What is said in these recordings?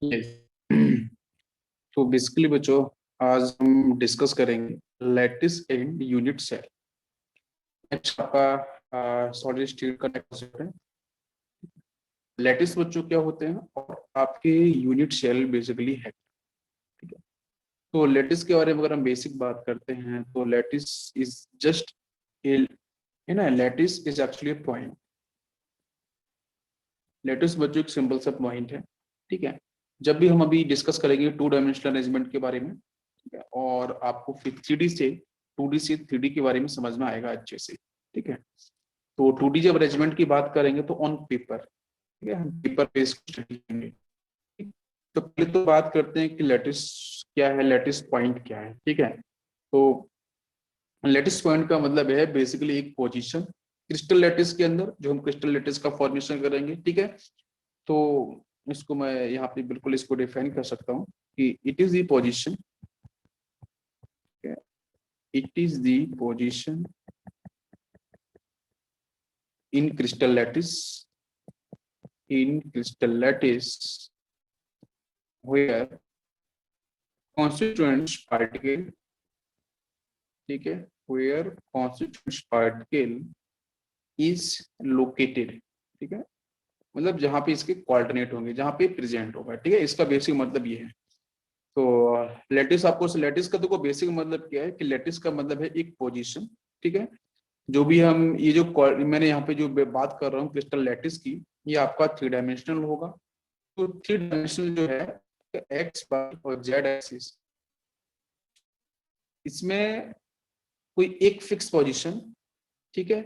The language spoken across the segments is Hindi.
Yes. तो बेसिकली बच्चों, आज हम डिस्कस करेंगे lattice and unit cell. Next आपका सॉलिड स्टेट का कॉन्सेप्ट है। लैटिस बच्चों क्या होते हैं और आपके यूनिट सेल बेसिकली है। ठीक है, तो लैटिस के बारे में अगर हम बेसिक बात करते हैं तो लैटिस इज जस्ट है ना, lattice is actually point. Lattice बच्चों एक सिंपल सा पॉइंट है। ठीक है, जब भी हम अभी डिस्कस करेंगे टू डायमेंशनल अरेंजमेंट के बारे में, ठीक है, और आपको फिर 3D से 2D से 3D के बारे में समझ में आएगा अच्छे से। ठीक है, तो 2D जब अरेंजमेंट की बात करेंगे तो ऑन पेपर, ठीक है, हम पेपर बेस्ड स्टडी करेंगे। ठीक? तो पहले तो बात करते हैं कि लैटिस क्या है, लैटिस पॉइंट क्या है। ठीक है, तो लैटिस पॉइंट का मतलब है बेसिकली एक पोजीशन क्रिस्टल लैटिस के अंदर, जो हम क्रिस्टल लैटिस का फॉर्मेशन करेंगे। ठीक है, तो इसको मैं यहाँ पे बिल्कुल इसको डिफाइन कर सकता हूँ कि it is the position, it is the position in crystal lattice, in crystal lattice where constituents particle, ठीक है, where constituents particle is located. ठीक है, मतलब जहां पे इसके कोऑर्डिनेट होंगे, जहां पे प्रेजेंट होगा। ठीक है, इसका बेसिक मतलब ये है। तो लैटिस, आपको लैटिस का देखो बेसिक मतलब क्या है कि लैटिस का मतलब है एक पोजीशन। ठीक है, जो भी हम ये जो मैंने यहाँ पे जो बात कर रहा हूँ क्रिस्टल लैटिस की, ये आपका 3 डायमेंशनल होगा। तो 3 डायमेंशनल जो है एक्स वाई और जेड एक्सिस, इसमें कोई एक फिक्स पोजीशन, ठीक है,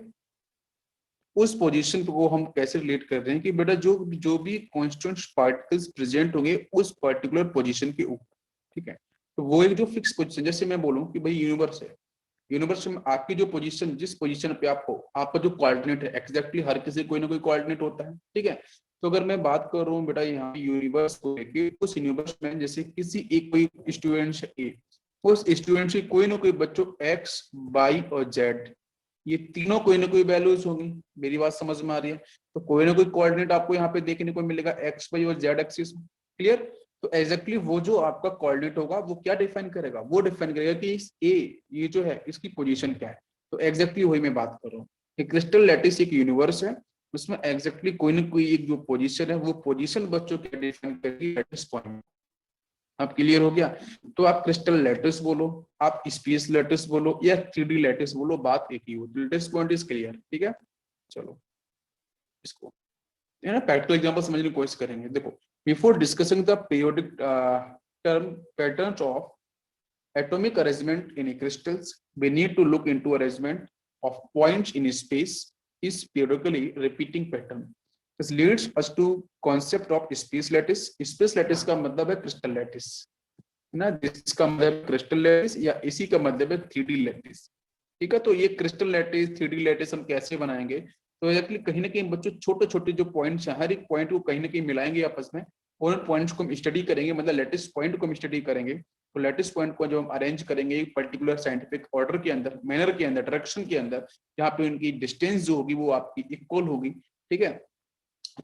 उस पोजीशन को हम कैसे रिलेट कर रहे हैं कि बेटा जो जो भी कॉन्स्टेंट पार्टिकल्स प्रेजेंट होंगे उस पर्टिकुलर पोजीशन के ऊपर। ठीक है, तो वो एक जो फिक्स पोजीशन, जैसे मैं बोलूं कि भाई यूनिवर्स है, यूनिवर्स में आपकी जो पोजीशन, जिस पोजीशन पे आप हो, आपका जो कोऑर्डिनेट है एग्जैक्टली हर किसी कोई ना कोई कोऑर्डिनेट होता है। ठीक है, तो अगर मैं बात कर रहा हूँ बेटा यहाँ यूनिवर्स को लेके, उस यूनिवर्स में जैसे किसी एक कोई स्टूडेंट ए, उस स्टूडेंट से कोई ना कोई बच्चों एक्स वाई और जेड, ये तीनों कोई ना कोई वैल्यूज होंगी। मेरी बात समझ में आ रही है? तो कोई ना कोई कोऑर्डिनेट आपको यहाँ पे देखने को मिलेगा एक्स वाई और जेड एक्सिस। क्लियर? तो एग्जैक्टली वो जो आपका कोऑर्डिनेट होगा वो क्या डिफाइन करेगा, वो डिफाइन करेगा कि इस ए, ये जो है इसकी पोजीशन क्या है। तो एग्जैक्टली वही मैं बात कर रहा हूँ कि क्रिस्टल लैटिस एक यूनिवर्स है, उसमें एग्जैक्टली कोई ना कोई एक जो पोजीशन है, वो पोजीशन बच्चों क्या डिफाइन करेगी, लैटिस पॉइंट। अब क्लियर हो गया? तो आप क्रिस्टल लैटिस बोलो, आप स्पेस लैटिस बोलो या 3D लैटिस बोलो, बात एक ही हो। Lattice point is clear. ठीक है, चलो इसको है ना प्रैक्टिकल एग्जांपल समझने की कोशिश करेंगे। देखो, before discussing the periodic term patterns of atomic arrangement in crystals, we need to look into arrangement of points in space is periodically repeating pattern. This leads us to concept of space lattice. Space lattice का मतलब है crystal lattice, ना, जिसका मतलब क्रिस्टल लैटिस या इसी का मतलब है 3D लैटिस। ठीक है, तो ये क्रिस्टल लैटिस 3D लैटिस हम कैसे बनाएंगे? तो एक्चुअली कहीं ना कहीं बच्चों छोटे छोटे जो पॉइंट्स हैं, हर एक पॉइंट को कहीं ना कहीं मिलाएंगे आपस में, और उन पॉइंट्स को हम स्टडी करेंगे, मतलब लैटिस पॉइंट को हम स्टडी करेंगे। तो लैटिस पॉइंट को जो हम अरेंज करेंगे एक पर्टिकुलर साइंटिफिक ऑर्डर के अंदर, मैनर के अंदर, डायरेक्शन के अंदर, जहाँ पे उनकी डिस्टेंस जो होगी वो आपकी इक्वल होगी। ठीक है,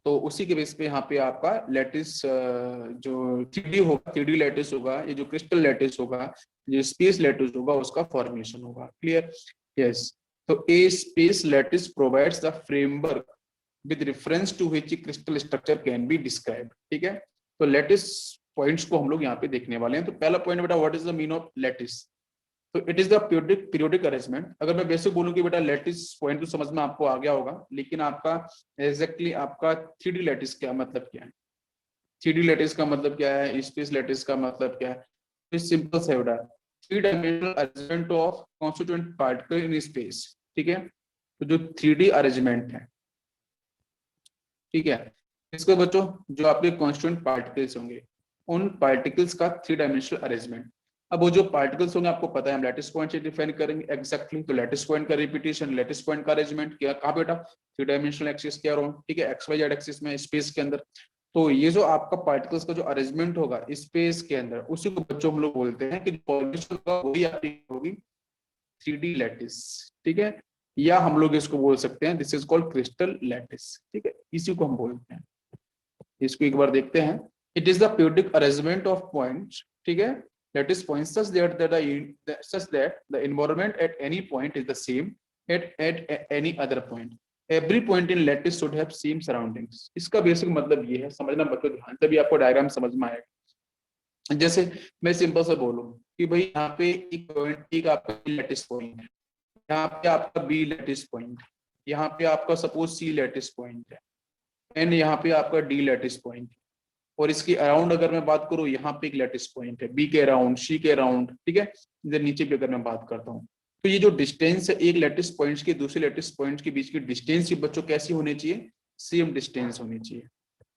तो उसी के बेस पे यहाँ पे आपका लैटिस जो 3D होगा, 3D लैटिस होगा, ये जो क्रिस्टल लैटिस होगा, जो स्पेस लैटिस होगा, उसका फॉर्मेशन होगा। क्लियर? यस। तो a space lattice provides the framework with reference to which crystal structure can be described. ठीक है, तो लैटिस पॉइंट्स को हम लोग यहाँ पे देखने वाले हैं। तो पहला पॉइंट बेटा, what is the mean of lattice? तो it is the periodic arrangement. अगर मैं वैसे बोलूं कि बेटा लैटिस पॉइंट तो समझ में आपको आ गया होगा, लेकिन आपका एग्जैक्टली आपका 3D लैटिस क्या मतलब क्या है, 3D लैटिस का मतलब क्या है, स्पेस लैटिस का मतलब क्या है? तो सिंपल सा बेटा, 3 dimensional arrangement of constituent particle in space. ठीक है, तो जो 3D अरेंजमेंट है, ठीक है, इसको बच्चों जो आपके कॉन्स्टिट्यूएंट पार्टिकल्स होंगे, उन पार्टिकल्स का 3 डायमेंशनल अरेंजमेंट। अब वो जो पार्टिकल्स होंगे आपको पता है, हम लैटिस पॉइंट से डिफाइन करेंगे एग्जैक्टली। तो लैटिस पॉइंट का रिपीटेशन, लैटिस पॉइंट का अरेंजमेंट क्या, कहा बेटा 3 डायमेंशनल एक्सिस के अराउंड। ठीक है, एक्स वाई जेड एक्सिस में, स्पेस के अंदर। तो ये जो आपका पार्टिकल्स का जो अरेंजमेंट होगा स्पेस के अंदर, उसी को बच्चों हम लोग बोलते हैं कि फॉर्मेशन का वही आपकी होगी 3D लैटिस। ठीक है, या हम लोग इसको बोल सकते हैं this is called crystal lattice. ठीक है, इसी को हम बोलते हैं। इसको एक बार देखते हैं। It is the periodic arrangement of points, ठीक है, lattice points such that the environment at any point is the same at any other point. Every point in lattice should have same surroundings. इसका बेसिक मतलब ये है, समझना बच्चों ध्यान से, भी आपको डायग्राम समझ में आएगा। जैसे मैं सिंपल से बोलूं कि भाई यहाँ पे एक पॉइंट, एक आपका लैटिस पॉइंट है, यहाँ पे आपका बी लैटिस पॉइंट है, यहाँ पे आपका सपोज सी लैटिस पॉइंट है, एंड यहाँ पे आपका डी लैटिस पॉइंट है, और इसके अराउंड अगर मैं बात करूं, यहाँ पे एक लैटिस पॉइंट है बी के अराउंड, सी के अराउंड, ठीक है। इधर नीचे भी अगर मैं बात करता हूँ, तो ये जो डिस्टेंस है एक लैटिस पॉइंट्स के दूसरे लैटिस पॉइंट्स के बीच की डिस्टेंस की बच्चों कैसी होनी चाहिए, सेम डिस्टेंस होनी चाहिए,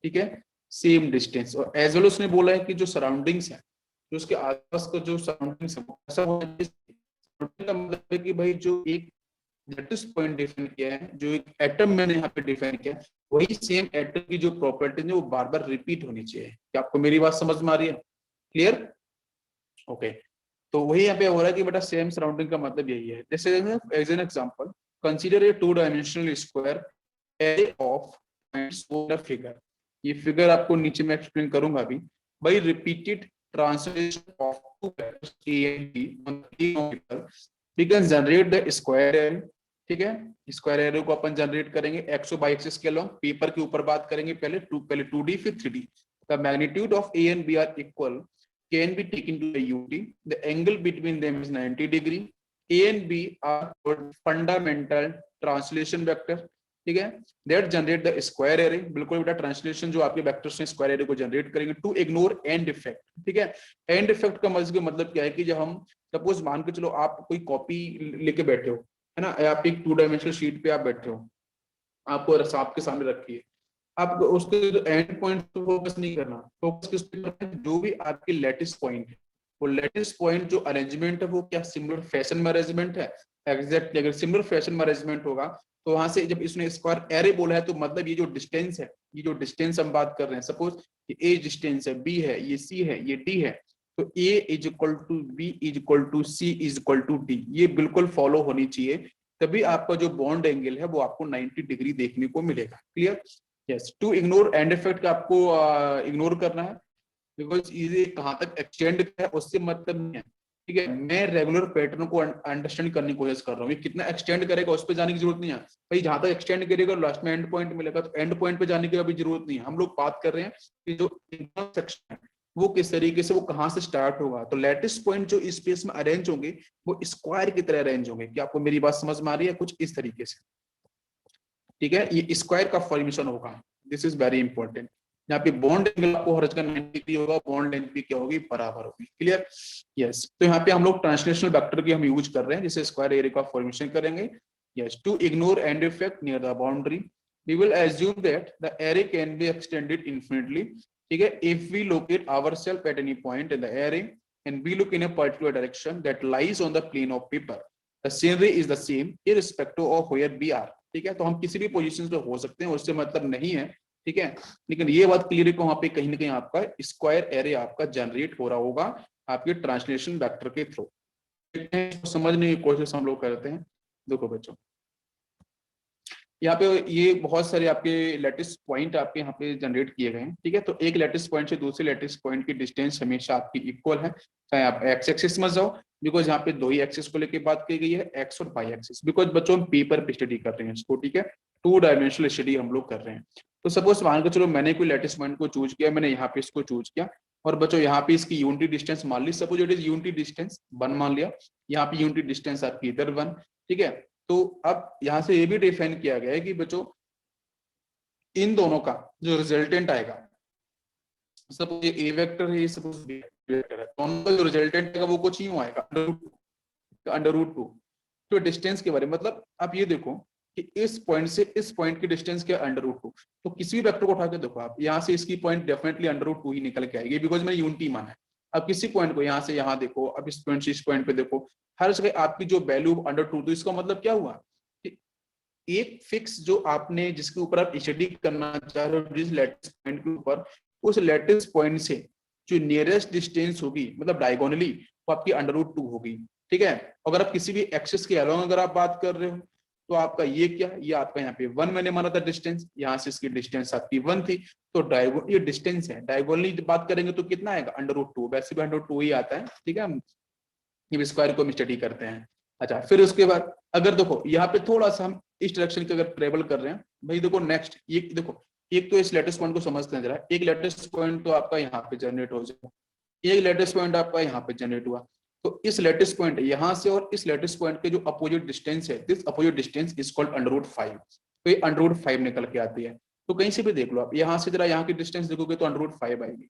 ठीक है, सेम डिस्टेंस। और एज वेल उसने बोला है कि जो सराउंडिंग्स है, जो उसके आसपास का जो सराउंडिंग्स है, ऐसा होना चाहिए, का मतलब है कि भाई जो एक लैटिस पॉइंट डिफाइन किया है, जो एक एटम मैंने यहाँ पे डिफाइन किया है, वही सेम एटम की जो प्रॉपर्टीज है वो बार बार रिपीट होनी चाहिए। क्या आपको मेरी बात समझ में आ रही है? क्लियर? ओके। तो वही यहाँ पे हो रहा है कि बेटा सेम सराउंडिंग का मतलब यही है। जैसे as an example, consider a 2 dimensional square array of points on the figure. ये फिगर आपको नीचे में एक्सप्लेन करूंगा अभी। By repeated translation of 2 vectors a and b on the paper, we can generate the square array, ठीक है। स्क्वायर एरे को अपन जनरेट करेंगे एक्स बाई एक्सिस के अलॉन्ग। पेपर के ऊपर बात करेंगे पहले 2D फिर 3D। The magnitude of a and b are equal, can be taken to the UT. The angle between them is 90 degree. A and B are fundamental translation vector, ठीक है, that generate the square array। बिल्कुल बेटा ट्रांसलेशन जो आपके वेक्टर्स हैं स्क्वायर एरे को जनरेट करेंगे टू इग्नोर एंड इफेक्ट, ठीक है। एंड इफेक्ट का मतलब क्या है कि जब हम सपोज मान के चलो आप कोई कॉपी लेके बैठे हो, है ना, आप एक 2 डायमेंशनल शीट पे आप बैठे हो, आपको आपके सामने रखी है, आप उसके एंड पॉइंट पे फोकस नहीं करना, फोकस किस पे करना है, जो भी आपके लैटिस पॉइंट है, वो लैटिस पॉइंट जो अरेंजमेंट है वो क्या सिमिलर फैशन में अरेंजमेंट है। एग्जैक्टली अगर सिमिलर फैशन में अरेंजमेंट होगा तो वहां से जब इसने स्क्वायर एरे बोला है तो मतलब ये जो डिस्टेंस है, ये जो डिस्टेंस हम बात कर रहे हैं, सपोज ए डिस्टेंस है, बी है, ये सी है, ये डी है, तो A is equal to B is equal to C is equal to D, ये बिल्कुल फॉलो होनी चाहिए, तभी आपका जो बॉन्ड एंगल है वो आपको 90 डिग्री देखने को मिलेगा। Clear? Yes. To ignore end effect का आपको इग्नोर करना है, बिकॉज ये कहाँ तक एक्सटेंड है उससे मतलब नहीं है, ठीक है। मैं रेगुलर पैटर्न को अंडरस्टैंड करने की कोशिश कर रहा हूँ, ये कितना एक्सटेंड करेगा उस पर जाने की जरूरत नहीं है भाई। जहां तक एक्सटेंड करेगा लास्ट में एंड पॉइंट मिलेगा, तो एंड पॉइंट पे जाने की अभी जरूरत नहीं है। हम लोग बात कर रहे हैं कि जो इंटरसेक्शन है वो किस तरीके से, वो कहाँ से स्टार्ट होगा। तो लैटिस पॉइंट जो स्पेस में अरेंज होंगे वो स्क्वायर की तरह अरेंज होंगे। क्या आपको मेरी बात समझ में आ रही है? कुछ इस तरीके से, ठीक है, ये स्क्वायर का फॉर्मेशन होगा। This is very important. यहाँ पे बॉन्ड एंगल आपको हर जगह 90 डिग्री होगा, बॉन्ड लेंथ भी क्या होगी, बराबर होगी। क्लियर? यस। तो यहाँ पे हम लोग ट्रांसलेशनल वेक्टर की हम यूज कर रहे हैं जिसे स्क्वायर एरिया का फॉर्मेशन करेंगे। Yes. To ignore end effect near the boundary, we will assume that the array can be extended infinitely, ठीक है, if we locate ourselves at any point in the array and we look in a particular direction that lies on the plane of paper, the scenery is the same irrespective of where we are, ठीक है। तो हम किसी भी पोजीशन पे हो सकते हैं, उससे मतलब नहीं है, ठीक है, लेकिन ये बात क्लियर है कि वहां पे कहीं ना कहीं आपका स्क्वायर एरे आपका जनरेट हो रहा होगा आपके ट्रांसलेशन वेक्टर के थ्रू। समझने की कोशिश हम लोग करते हैं। देखो बच्चों, यहाँ पे ये बहुत सारे आपके लैटिस पॉइंट आपके यहाँ पे जनरेट किए गए हैं, ठीक है। तो एक लैटिस पॉइंट से दूसरे लैटिस पॉइंट की डिस्टेंस हमेशा आपकी इक्वल है, चाहे आप एक्स एक्सिस में जाओ, बिकॉज यहाँ पे दो ही एक्सिस को लेकर बात की गई है, एक्स और वाई एक्सिस, बिकॉज बच्चों हम पेपर पे स्टडी कर रहे हैं इसको, ठीक है, 2 डायमेंशनल स्टडी हम लोग कर रहे हैं। तो सपोज मान के चलो मैंने कोई लैटिस पॉइंट को चूज किया, मैंने यहाँ पे इसको चूज किया, और बच्चों यहाँ पे इसकी यूनिटी डिस्टेंस मान ली, suppose it is unity distance 1 मान लिया, यहाँ पे यूनिटी डिस्टेंस आपकी इधर 1, ठीक है। तो अब यहाँ से ये भी डिफाइन किया गया है कि बच्चों इन दोनों का जो रिजल्टेंट आएगा, सपोज ये ए वेक्टर है, ये सपोज बी वेक्टर है, दोनों का जो रिजल्टेंट आएगा वो कुछ यूं आएगा, √2। तो डिस्टेंस के बारे में मतलब आप ये देखो कि इस पॉइंट से इस पॉइंट की डिस्टेंस क्या √2, तो किसी भी वेक्टर को उठा के देखो आप, यहाँ से इसकी पॉइंट डेफिनेटली √2 ही निकल के आएगी, बिकॉज मैंने यूनिटी माना है। अब किसी पॉइंट को यहाँ से यहाँ देखो, अब इस पॉइंट से इस पॉइंट पे देखो, हर जगह आपकी जो वैल्यू √2, तो इसका मतलब क्या हुआ, एक फिक्स जो आपने जिसके ऊपर आप स्टडी करना चाह रहे हो, जिस लैटिस पॉइंट के ऊपर, उस लैटिस पॉइंट से जो नियरेस्ट डिस्टेंस होगी मतलब डायगोनली वो आपकी √2 होगी, ठीक है। अगर आप किसी भी एक्सिस के अलोंग अगर आप बात कर रहे हो तो आपका ये क्या, ये आपका यहाँ पे 1 मैंने माना था डिस्टेंस, यहाँ से इसकी डिस्टेंस आपकी 1 थी, तो डायगोनल ये डिस्टेंस है, डायगोनली बात करेंगे तो कितना आएगा √2, वैसे भी √2 ही आता है, ठीक है, हम ये स्क्वायर को हम स्टडी करते हैं। अच्छा, फिर उसके बाद अगर देखो यहाँ पे थोड़ा सा हम इस डायरेक्शन के अगर ट्रेवल कर रहे हैं भाई, देखो नेक्स्ट ये देखो, एक तो इस लेटेस्ट पॉइंट को समझते हैं जरा, एक लेटेस्ट पॉइंट तो आपका यहाँ पे जनरेट हो जाएगा, एक लेटेस्ट पॉइंट आपका यहाँ पे जनरेट हुआ, तो इस लेटेस्ट पॉइंट यहाँ से और इस लेटेस्ट पॉइंट के जो अपोजिट डिस्टेंस है, this opposite distance is called √5, तो ये √5 निकल के आती है। तो कहीं से भी देख लो आप, यहाँ से जरा यहाँ की डिस्टेंस देखोगे तो √5 आएगी,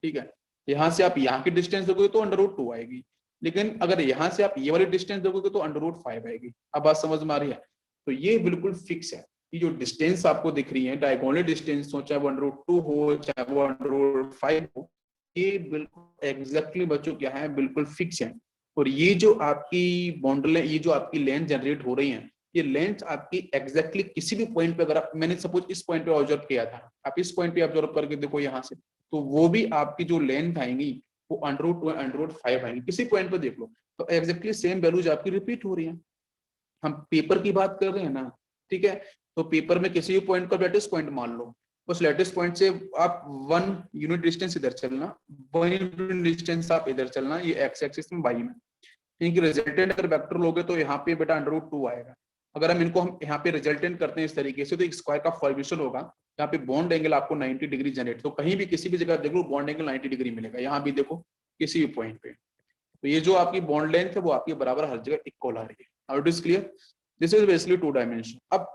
ठीक है, यहाँ से आप यहाँ की डिस्टेंस देखोगे तो √2 आएगी, लेकिन अगर यहाँ से आप ये वाली डिस्टेंस देखोगे तो √5 आएगी। अब बात समझ में आ रही है? तो ये बिल्कुल फिक्स है, ये जो डिस्टेंस आपको दिख रही है डायगोनल डिस्टेंस हो, चाहे वो √2 हो चाहे वो √5 हो, ये बिल्कुल एग्जैक्टली बच्चों क्या है, बिल्कुल फिक्स है। और ये जो आपकी बॉन्ड ये जो आपकी लेंथ जनरेट हो रही है, ये लेंथ आपकी एग्जैक्टली किसी भी पॉइंट पे, अगर आप, मैंने सपोज इस पॉइंट पे ऑब्जर्व किया था, आप इस पॉइंट पे ऑब्जर्व करके देखो यहाँ से, तो वो भी आपकी जो लेंथ आएंगी वो √2 √5 आएंगी, किसी पॉइंट पे देख लो, तो एग्जैक्टली सेम वैल्यूज आपकी रिपीट हो रही है। हम पेपर की बात कर रहे हैं ना, ठीक है, तो पेपर में किसी भी पॉइंट का लेटेस्ट पॉइंट मान लो, उस लेटेस्ट पॉइंट से आप 1 यूनिट डिस्टेंस इधर चलना, 1 यूनिट डिस्टेंस आप इधर चलना, ये एक्स एक्सिस में, वाई में, इनकी रिजल्टेंट अगर वेक्टर लोगे तो यहाँ पे बेटा √2 आएगा। अगर हम यहाँ पे रिजल्टेंट करते हैं इस तरीके से, तो एक स्क्वायर का फॉर्मेशन होगा, यहाँ पे बॉन्ड एंगल आपको 90 डिग्री जनरेट, तो कहीं भी किसी भी जगह देख लो बॉन्ड एंगल 90 डिग्री मिलेगा, यहाँ भी देखो किसी भी पॉइंट पे, तो ये जो आपकी बॉन्ड लेंथ है वो आपकी बराबर हर जगह इक्वल आ रही है। Now it is clear, this is basically 2 dimension. अब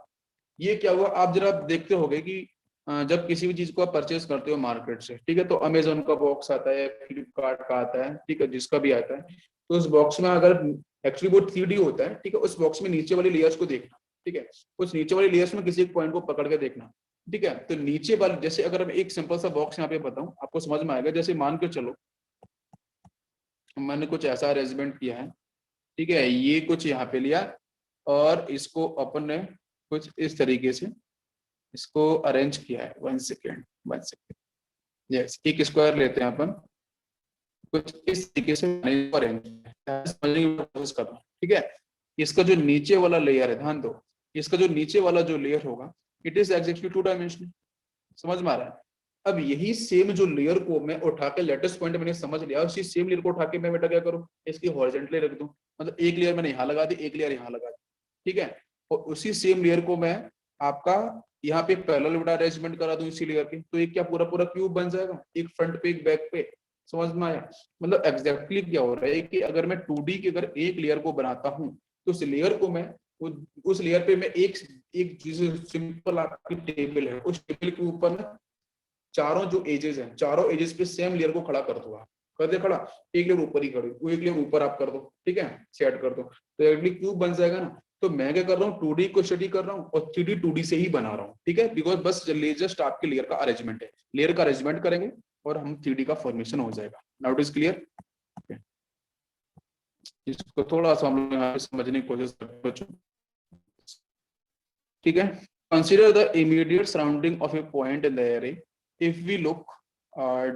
ये क्या हुआ, आप जरा देखते होगे कि जब किसी भी चीज को आप परचेज करते हो मार्केट से, ठीक है, तो अमेजोन का बॉक्स आता है, फ्लिपकार्ट का आता है, ठीक है, जिसका भी आता है, तो उस बॉक्स में अगर एक्चुअली वो 3D होता है, ठीक है, उस बॉक्स में नीचे वाली लेयर्स को देखना, ठीक है, उस नीचे वाली लेयर्स में किसी एक पॉइंट को पकड़ के देखना, ठीक है, तो नीचे वाले, जैसे अगर मैं एक सिंपल सा बॉक्स यहाँ पे बताऊं आपको समझ में आएगा, जैसे मान के चलो मैंने कुछ ऐसा अरेंजमेंट किया है, ठीक है, ये कुछ यहाँ पे लिया और इसको अपन ने कुछ इस तरीके से इसको अरेंज किया है, 1 सेकेंड यस, एक स्क्वायर लेते हैं अपन, कुछ इस तरीके से अरेंज समझने की कोशिश कर रहा हूँ, ठीक है, इसका जो नीचे वाला लेयर है, ध्यान दो, इसका जो नीचे वाला जो लेयर होगा इट इज एग्जैक्टली 2 डायमेंशनल, समझ में आ रहा है? अब यही सेम जो लेयर को मैं उठा के लेटेस्ट पॉइंट मैंने समझ लिया, उसी सेम लेयर को उठा के मैं बेटा क्या करूं, इसकी हॉरिजॉन्टली रख दूं, मतलब एक लेयर मैंने यहाँ लगा दी, एक लेयर यहाँ लगा दी, ठीक है, और उसी सेम लेयर को मैं आपका यहाँ पे पैरेलल बेटा अरेंजमेंट करा दूं इसी लेयर के, तो एक क्या पूरा पूरा क्यूब बन जाएगा, एक फ्रंट पे एक बैक पे, समझ में आया? मतलब एग्जैक्टली क्या हो रहा है कि अगर मैं 2D की अगर एक लेयर को बनाता हूँ, तो उस लेयर को मैं उस लेयर पे मैं एक सिंपल आपकी टेबल है, उस टेबल के ऊपर ना चारों जो एजेस हैं, चारों एजेस पे सेम लेयर को खड़ा कर दूंगा, कर दे खड़ा, एक लेयर ऊपर ही खड़ी, वो एक लेयर ऊपर आप कर दो, ठीक है, सेट कर दो, तो एग्जैक्टली क्यूब बन जाएगा ना। तो मैं क्या कर रहा हूँ, 2D को स्टडी कर रहा हूँ और 3D 2D से ही बना रहा हूँ, ठीक है, बिकॉज बस जस्ट आपके लेयर का अरेंजमेंट है, लेयर का अरेंजमेंट करेंगे और हम 3D का फॉर्मेशन हो जाएगा। नाउ इट इज क्लियर, इसको थोड़ा सा हम लोग यहाँ पे समझने की कोशिश करते हैं बच्चों, ठीक है। Consider the immediate surrounding of a point in the array, if we look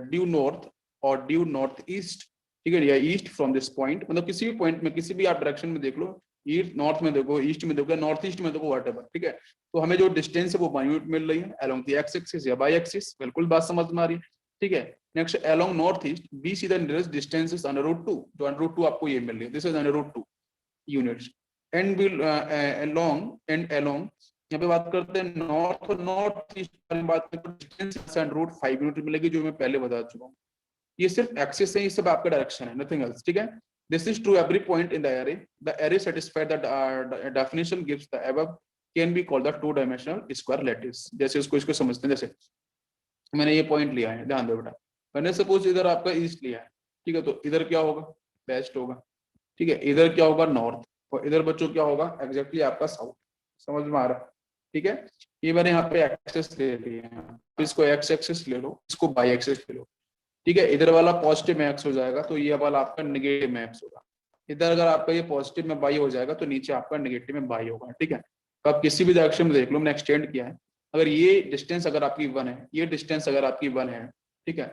due north और ड्यू नॉर्थ ईस्ट, ठीक है, या ईस्ट फ्रॉम दिस पॉइंट, मतलब किसी भी पॉइंट में किसी भी आप डायरेक्शन में देख लो, ईस्ट नॉर्थ में देखो, ईस्ट में देखो, नॉर्थ ईस्ट में देखो, व्हाटएवर, ठीक है, तो हमें जो डिस्टेंस है वो माइन्यूट मिल रही है अलोंग द एक्स एक्सिस या बाय एक्सिस, बिल्कुल बात समझ में आ रही है, ठीक है। Next along north east B C the nearest distance is √2, जो √2 आपको ये मिल रही है, this is √2 units, and will along यहाँ पे बात करते हैं नॉर्थ और नॉर्थ ईस्ट की बात करते हैं, डिस्टेंस √5 यूनिट मिलेगी, जो मैं पहले बता चुका हूँ, ये सिर्फ एक्सिस है, ये सब आपका डायरेक्शन है, नथिंग एल्स, ठीक है। This is true every point in the array satisfy the definition gives the above can be called the 2 dimensional square lattice। जैसे इसको समझते हैं, जैसे मैंने ये पॉइंट लिया है, ध्यान दो बेटा, मैंने सपोज इधर आपका ईस्ट लिया है, ठीक है, तो इधर क्या होगा, वेस्ट होगा, ठीक है, इधर क्या होगा, नॉर्थ, और इधर बच्चों क्या होगा, एग्जैक्टली आपका साउथ, समझ में आ रहा है, ठीक है। ये मैंने यहाँ पे एक्सेस ले लिया है, इसको एक्स एक्सिस ले लो, इसको बाई एक्सिस ले लो, ठीक है, इधर वाला पॉजिटिव में एक्स हो जाएगा तो ये वाला आपका नेगेटिव में एक्स होगा, इधर अगर आपका ये पॉजिटिव में बाई हो जाएगा तो नीचे आपका नेगेटिव में बाई होगा, ठीक है। तो आप किसी भी डायरेक्शन में देख लो, मैंने एक्सटेंड किया है, अगर ये डिस्टेंस अगर आपकी 1 है, ये डिस्टेंस अगर आपकी 1 है, ठीक है,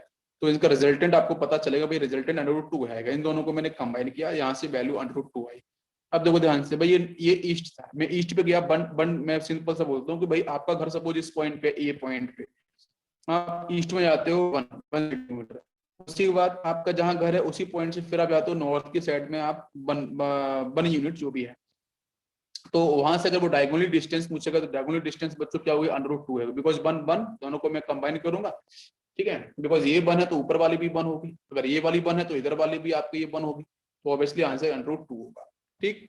तो इसका रिजल्टेंट आपको पता चलेगा भाई रिजल्टेंट √2 है, इन दोनों को मैंने कंबाइन किया, यहाँ से वैल्यू √2 आई, अब देखो ध्यान से भाई, ये ईस्ट था, मैं ईस्ट पे गया, वन वन, मैं सिंपल सा बोलता हूँ कि भाई आपका घर सपोज इस पॉइंट पे, ए पॉइंट पे, आप ईस्ट में जाते हो 1 किलोमीटर, उसके बाद आपका जहाँ घर है उसी पॉइंट से फिर आप जाते हो नॉर्थ की साइड में, आप 1 यूनिट जो भी है, तो वहां से अगर वो डायगोनली डिस्टेंस पूछेगा तो डायगोनली डिस्टेंस बच्चों क्या हुई, √2 है, बिकॉज 1 1 दोनों को मैं कंबाइन करूंगा, ठीक है, बिकॉज ये 1 है तो ऊपर वाली भी 1 होगी, अगर ये वाली 1 है तो इधर वाली भी आपकी ये 1 होगी, तो ऑब्वियसली आंसर √2 होगा, ठीक।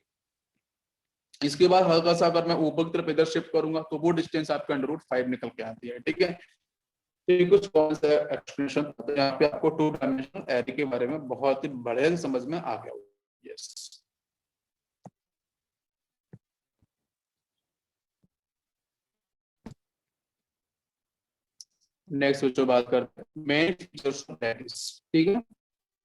इसके बाद हल्का सा अगर मैं ऊपर की तरफ इधर शिफ्ट करूंगा तो वो डिस्टेंस आपका √5 निकल के आती है, ठीक है। तो ये कुछ कौन सा एक्सप्लेनेशन था, यहाँ पे आपको 2 डायमेंशनल एरे के बारे में बहुत ही बढ़िया से समझ में आ गया। यस, नेक्स्ट बच्चों बात करते हैं मेन फीचर्स ऑफ लैटिस, ठीक है।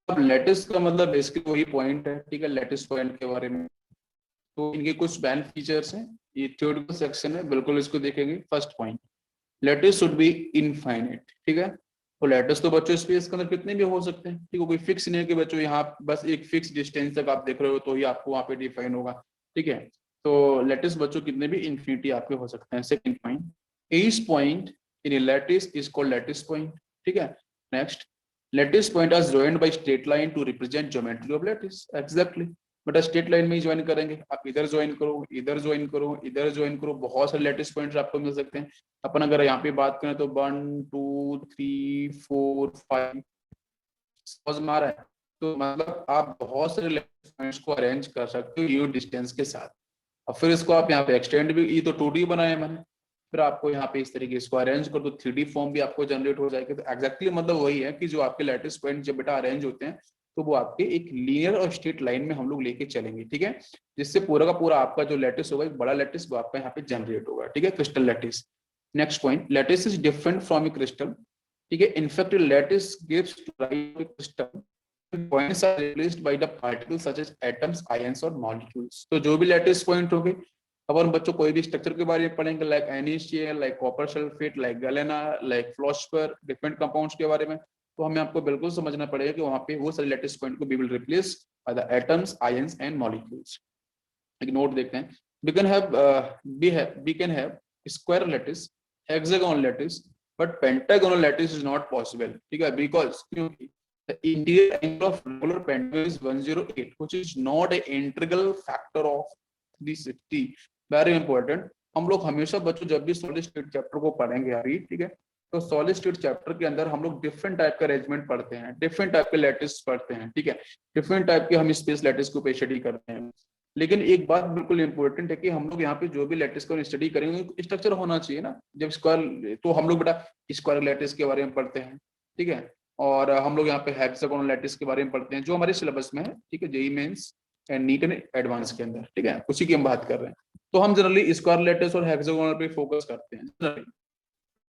अब लैटिस का मतलब बेसिकली वही पॉइंट है, ठीक है, लैटिस पॉइंट के बारे में, तो इनके कुछ बैन फीचर्स हैं, ये थ्योरेटिकल सेक्शन है, बिल्कुल इसको देखेंगे। First point, lattice should be infinite, ठीक है। तो लैटिस तो बच्चों स्पेस के अंदर कितने भी हो सकते हैं, ठीक है, कोई फिक्स नहीं है कि बच्चों यहाँ बस एक फिक्स डिस्टेंस तक आप देख रहे हो तो ही आपको वहाँ पे डिफाइन होगा, ठीक है। तो लैटिस बच्चों कितने भी इन्फिनिटी आपके हो सकते हैं। Second point, each point in lattice is called lattice point, ठीक है। Next, lattice point are joined by straight line to represent geometry of lattice, exactly, but straight line में ही ज्वाइन करेंगे, आप इधर ज्वाइन करो, इधर ज्वाइन करो, इधर ज्वाइन करो, बहुत सारे लैटिस पॉइंट्स आपको मिल सकते हैं। अपन अगर यहाँ पे बात करें तो 1 2 3 4 5, समझ में आ रहा है, तो मतलब आप बहुत सारे लैटिस पॉइंट्स को अरेंज कर सकते हो यूनिट डिस्टेंस के साथ, और फिर इसको आप यहाँ पे एक्सटेंड भी, ये तो 2D बनाया मैंने, फिर आपको यहाँ पे इस तरीके इसको अरेंज कर दो, 3D फॉर्म भी आपको जनरेट हो जाएगी। तो एक्जैक्टली मतलब वही है कि जो आपके लैटिस पॉइंट जब बेटा अरेंज होते हैं तो वो आपके एक लीनियर और स्ट्रेट लाइन में हम लोग लेके चलेंगे, ठीक है, जिससे पूरा का पूरा आपका जो लैटिस होगा, एक बड़ा लैटिस वो आपका यहाँ पे जनरेट होगा, ठीक है, crystal lattice. Next point, lattice is different from a crystal, ठीक है, in fact lattice gives rise to crystal, points are replaced by the particles such as atoms, ions और molecules। तो जो भी लैटिस पॉइंट होंगे, अब हम बच्चों कोई भी स्ट्रक्चर के बारे में पढ़ेंगे, like NaCl, like copper sulphate, like galena, like fluorspar, different compounds के बारे में, तो हमें आपको बिल्कुल समझना पड़ेगा कि वहां पे वो सारे लैटिस पॉइंट को we will replace by the atoms, ions and molecules. एक नोट देखते हैं, we can have square lattice, hexagonal lattice, but pentagonal lattice is not possible, ठीक है, because क्योंकि the interior angle of regular pentagon is 108, which is not an integral factor of 360। Very important, हम लोग हमेशा बच्चों जब भी सॉलिड स्टेट चैप्टर को पढ़ेंगे अभी, ठीक है, तो सॉलिड स्टेट चैप्टर के अंदर हम लोग डिफरेंट टाइप का अरेंजमेंट पढ़ते हैं, डिफरेंट टाइप के लैटिस पढ़ते हैं, ठीक है, डिफरेंट टाइप के हम स्पेस लैटिस को स्टडी करते हैं। लेकिन एक बात बिल्कुल इंपॉर्टेंट है कि हम लोग यहाँ पे जो भी लैटिस को स्टडी करेंगे स्ट्रक्चर होना चाहिए ना, जब स्क्वायर, तो हम लोग बेटा स्क्वायर लैटिस के बारे में पढ़ते हैं, ठीक है, और हम लोग यहाँ पे हेक्सागोनल लैटिस के बारे में पढ़ते हैं जो हमारे सिलेबस में है, ठीक है, JEE mains and NEET and advance के अंदर, ठीक है, उसी की हम बात कर रहे हैं। तो हम जनरली स्क्वायर लैटिस और हेक्सागोनल पे फोकस करते हैं जनरली,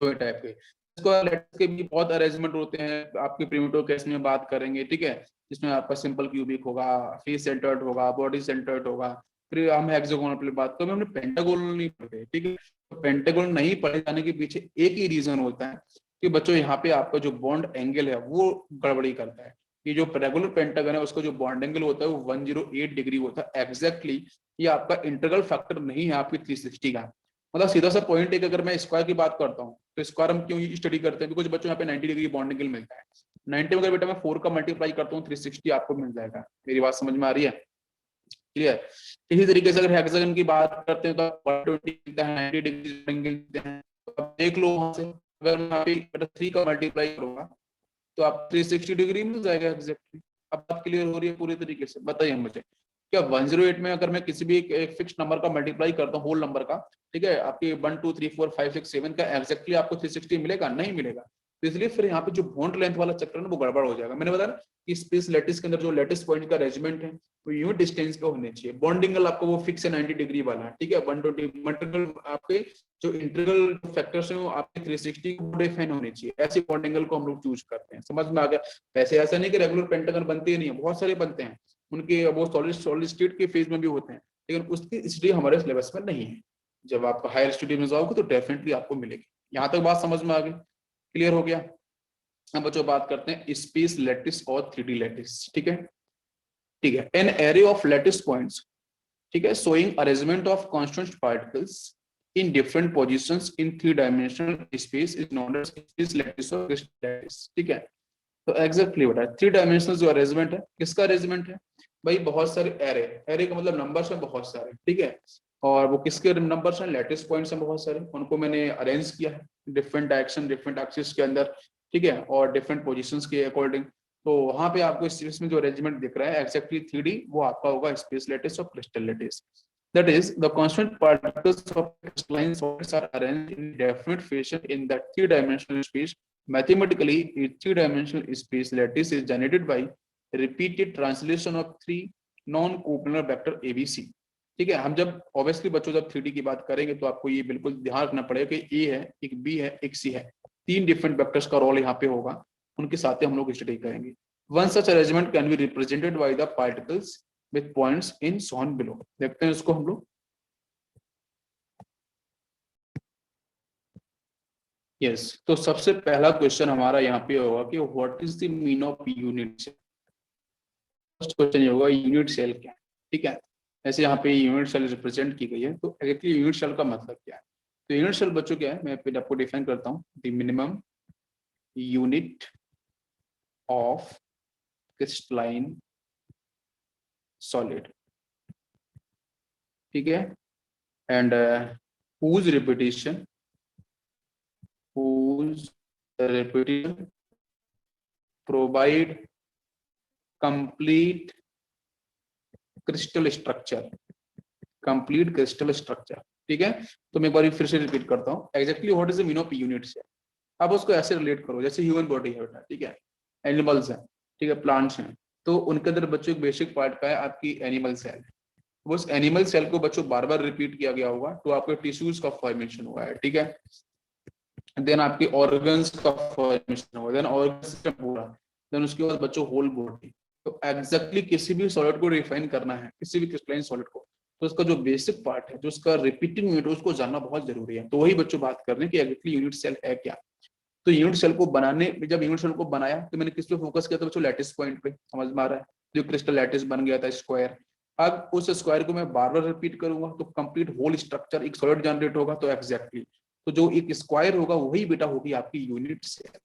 दो टाइप के। स्क्वायर लैटिस के भी बहुत अरेंजमेंट होते हैं, आपके प्रिमिटिव केस में बात करेंगे, ठीक है, जिसमें आपका सिंपल क्यूबिक होगा, फेस सेंटर्ड होगा, बॉडी सेंटर्ड होगा। फिर हम हेक्सागोनल पे बात करें, हमने पेंटागोनल नहीं पढ़े, ठीक है, तो पेंटागोनल नहीं पढ़े जाने के पीछे एक ही रीजन होता है कि बच्चों यहाँ पे आपका जो बॉन्ड एंगल है वो गड़बड़ी करता है। ये जो रेगुलर पेंटागन है उसका जो बॉन्ड एंगल होता है वो 108 डिग्री होता है एग्जैक्टली, ये आपका इंटीग्रल फैक्टर नहीं है आपकी 360 का। मतलब सीधा सा पॉइंट है कि अगर मैं स्क्वायर की बात करता हूँ तो स्क्वायर हम क्यों स्टडी करते हैं, बिकॉज बच्चों यहाँ पे 90 डिग्री बॉन्ड एंगल मिलता है। 90 में अगर बेटा मैं 4 का मल्टीप्लाई करता हूँ 360 आपको मिल जाएगा। मेरी बात समझ में आ रही है, क्लियर। इसी तरीके से अगर हेक्सागन की बात करते हैं तो 120 मिलता है, 90 डिग्री एंगल मिलते हैं। तो अब देख लो वहां से, अगर मैं यहाँ पे 3 का मल्टीप्लाई करूंगा तो आप 360 डिग्री मिल जाएगा एग्जैक्टली। अब बात क्लियर हो रही है पूरी तरीके से, बताइए मुझे क्या 108 में अगर मैं किसी भी एक फिक्स नंबर का मल्टीप्लाई करता हूँ होल नंबर का, ठीक है, आपकी 1 2 3 4 5 6 7 का एग्जैक्टली आपको 360 मिलेगा? नहीं मिलेगा। तो इसलिए फिर यहाँ पे जो बॉन्ड लेंथ वाला चक्कर है ना वो गड़बड़ हो जाएगा। मैंने बताया कि स्पेस लैटिस के अंदर जो लैटिस पॉइंट का अरेंजमेंट है वो यूनिट डिस्टेंस पे होने चाहिए। बॉन्ड एंगल आपको वो फिक्स है 90 डिग्री वाला, ठीक है, 120 मल्टीपल आपके जो इंटीग्रल फैक्टर्स हैं वो आपके 360 को डिफाइन होने चाहिए। ऐसे बॉन्ड एंगल को हम लोग चूज करते हैं, समझ में आ गया। वैसे ऐसा नहीं कि रेगुलर पेंटागन बनते ही नहीं है, बहुत सारे बनते हैं, उनके वो सॉलिड स्टेट के फेज में भी होते हैं, लेकिन उसकी स्टडी हमारे सिलेबस में नहीं है। जब आप हायर स्टडी में जाओगे तो डेफिनेटली आपको मिलेगी। यहाँ तक बात समझ में आ गई, क्लियर हो गया। अब बच्चों बात करते हैं स्पेस लैटिस और 3D लैटिस, ठीक है, ठीक है। An array of lattice points ठीक है, showing arrangement of constant particles in different positions in 3-dimensional space is known as space lattice or crystal lattice। ठीक है, तो एग्जैक्टली बेटा 3 डायमेंशनल जो अरेंजमेंट है, किसका अरेंजमेंट है भाई, बहुत सारे एरे, एरे का मतलब नंबर्स हैं बहुत सारे, ठीक है, और वो किसके नंबर्स हैं, लैटिस पॉइंट्स हैं बहुत सारे, उनको मैंने अरेंज किया है डिफरेंट डायरेक्शन डिफरेंट एक्सिस के अंदर, ठीक है, और डिफरेंट पोजीशंस के अकॉर्डिंग। तो वहां पे आपको इस चीज में जो अरेंजमेंट दिख रहा है एक्जैक्टली 3D, वो आपका होगा स्पेस लैटिस और crystal lattice. That is, the constant particles of crystalline solids are arranged in definite fashion in that 3-dimensional space. Mathematically, a 3-dimensional space lattice is generated by repeated translation of 3 non-coplanar vector ABC। ठीक है, हम जब ऑब्वियसली बच्चों जब 3D की बात करेंगे तो आपको ये बिल्कुल ध्यान रखना पड़ेगा कि ए है, एक बी है, एक सी है, 3 डिफरेंट वेक्टर्स का रोल यहाँ पे होगा, उनके साथ ही हम लोग स्टडी करेंगे। One such arrangement can be represented by the particles with points in shown below. देखते हैं इसको हम लोग। यस, तो सबसे पहला क्वेश्चन हमारा यहाँ पे होगा कि what is the mean of unit cell. First question ये होगा यूनिट सेल क्या है। ठीक है, ऐसे यहाँ पे यूनिट सेल रिप्रेजेंट की गई है, तो एक्चुअली यूनिट सेल का मतलब क्या है। तो यूनिट सेल बच्चों क्या है, मैं फिर आपको डिफाइन करता हूँ, the minimum unit of crystalline solid. ठीक है, and whose repetition provide complete crystal structure, complete crystal structure। ठीक है, तो मैं एक बार फिर से रिपीट करता हूँ, exactly what is the mean of unit cell. आप उसको ऐसे रिलेट करो जैसे ह्यूमन बॉडी है बेटा, ठीक है, एनिमल्स है, ठीक है, प्लांट्स हैं, तो उनके अंदर बच्चों एक बेसिक पार्ट का है आपकी एनिमल सेल। वो उस एनिमल सेल को बच्चों बार बार रिपीट किया गया होगा तो आपके टिश्यूज का फॉर्मेशन हुआ है। ठीक है, देन आपके ऑर्गन्स का फॉर्मेशन हुआ, देन ऑर्गन सिस्टम पूरा, देन उसके बाद बच्चों होल बॉडी। तो एग्जैक्टली किसी भी सॉलिड को रिफाइन करना है, किसी भी क्रिस्टलाइन सॉलिड को, तो उसका जो बेसिक पार्ट है, जो उसका रिपीटिंग यूनिट है, उसको जानना बहुत जरूरी है। तो वही बच्चों बात कर रहे हैं कि एग्जैक्टली यूनिट सेल है क्या। तो यूनिट सेल को बनाने, जब यूनिट सेल को बनाया तो मैंने किस पे फोकस किया था बच्चों, लैटिस पॉइंट पे, समझ में आ रहा है, जो क्रिस्टल लैटिस बन गया था स्क्वायर। अब उस स्क्वायर को मैं बार बार रिपीट करूंगा तो कंप्लीट होल स्ट्रक्चर एक सॉलिड जनरेट होगा। तो एग्जैक्टली तो जो एक स्क्वायर होगा वही बेटा होगी आपकी यूनिट सेल।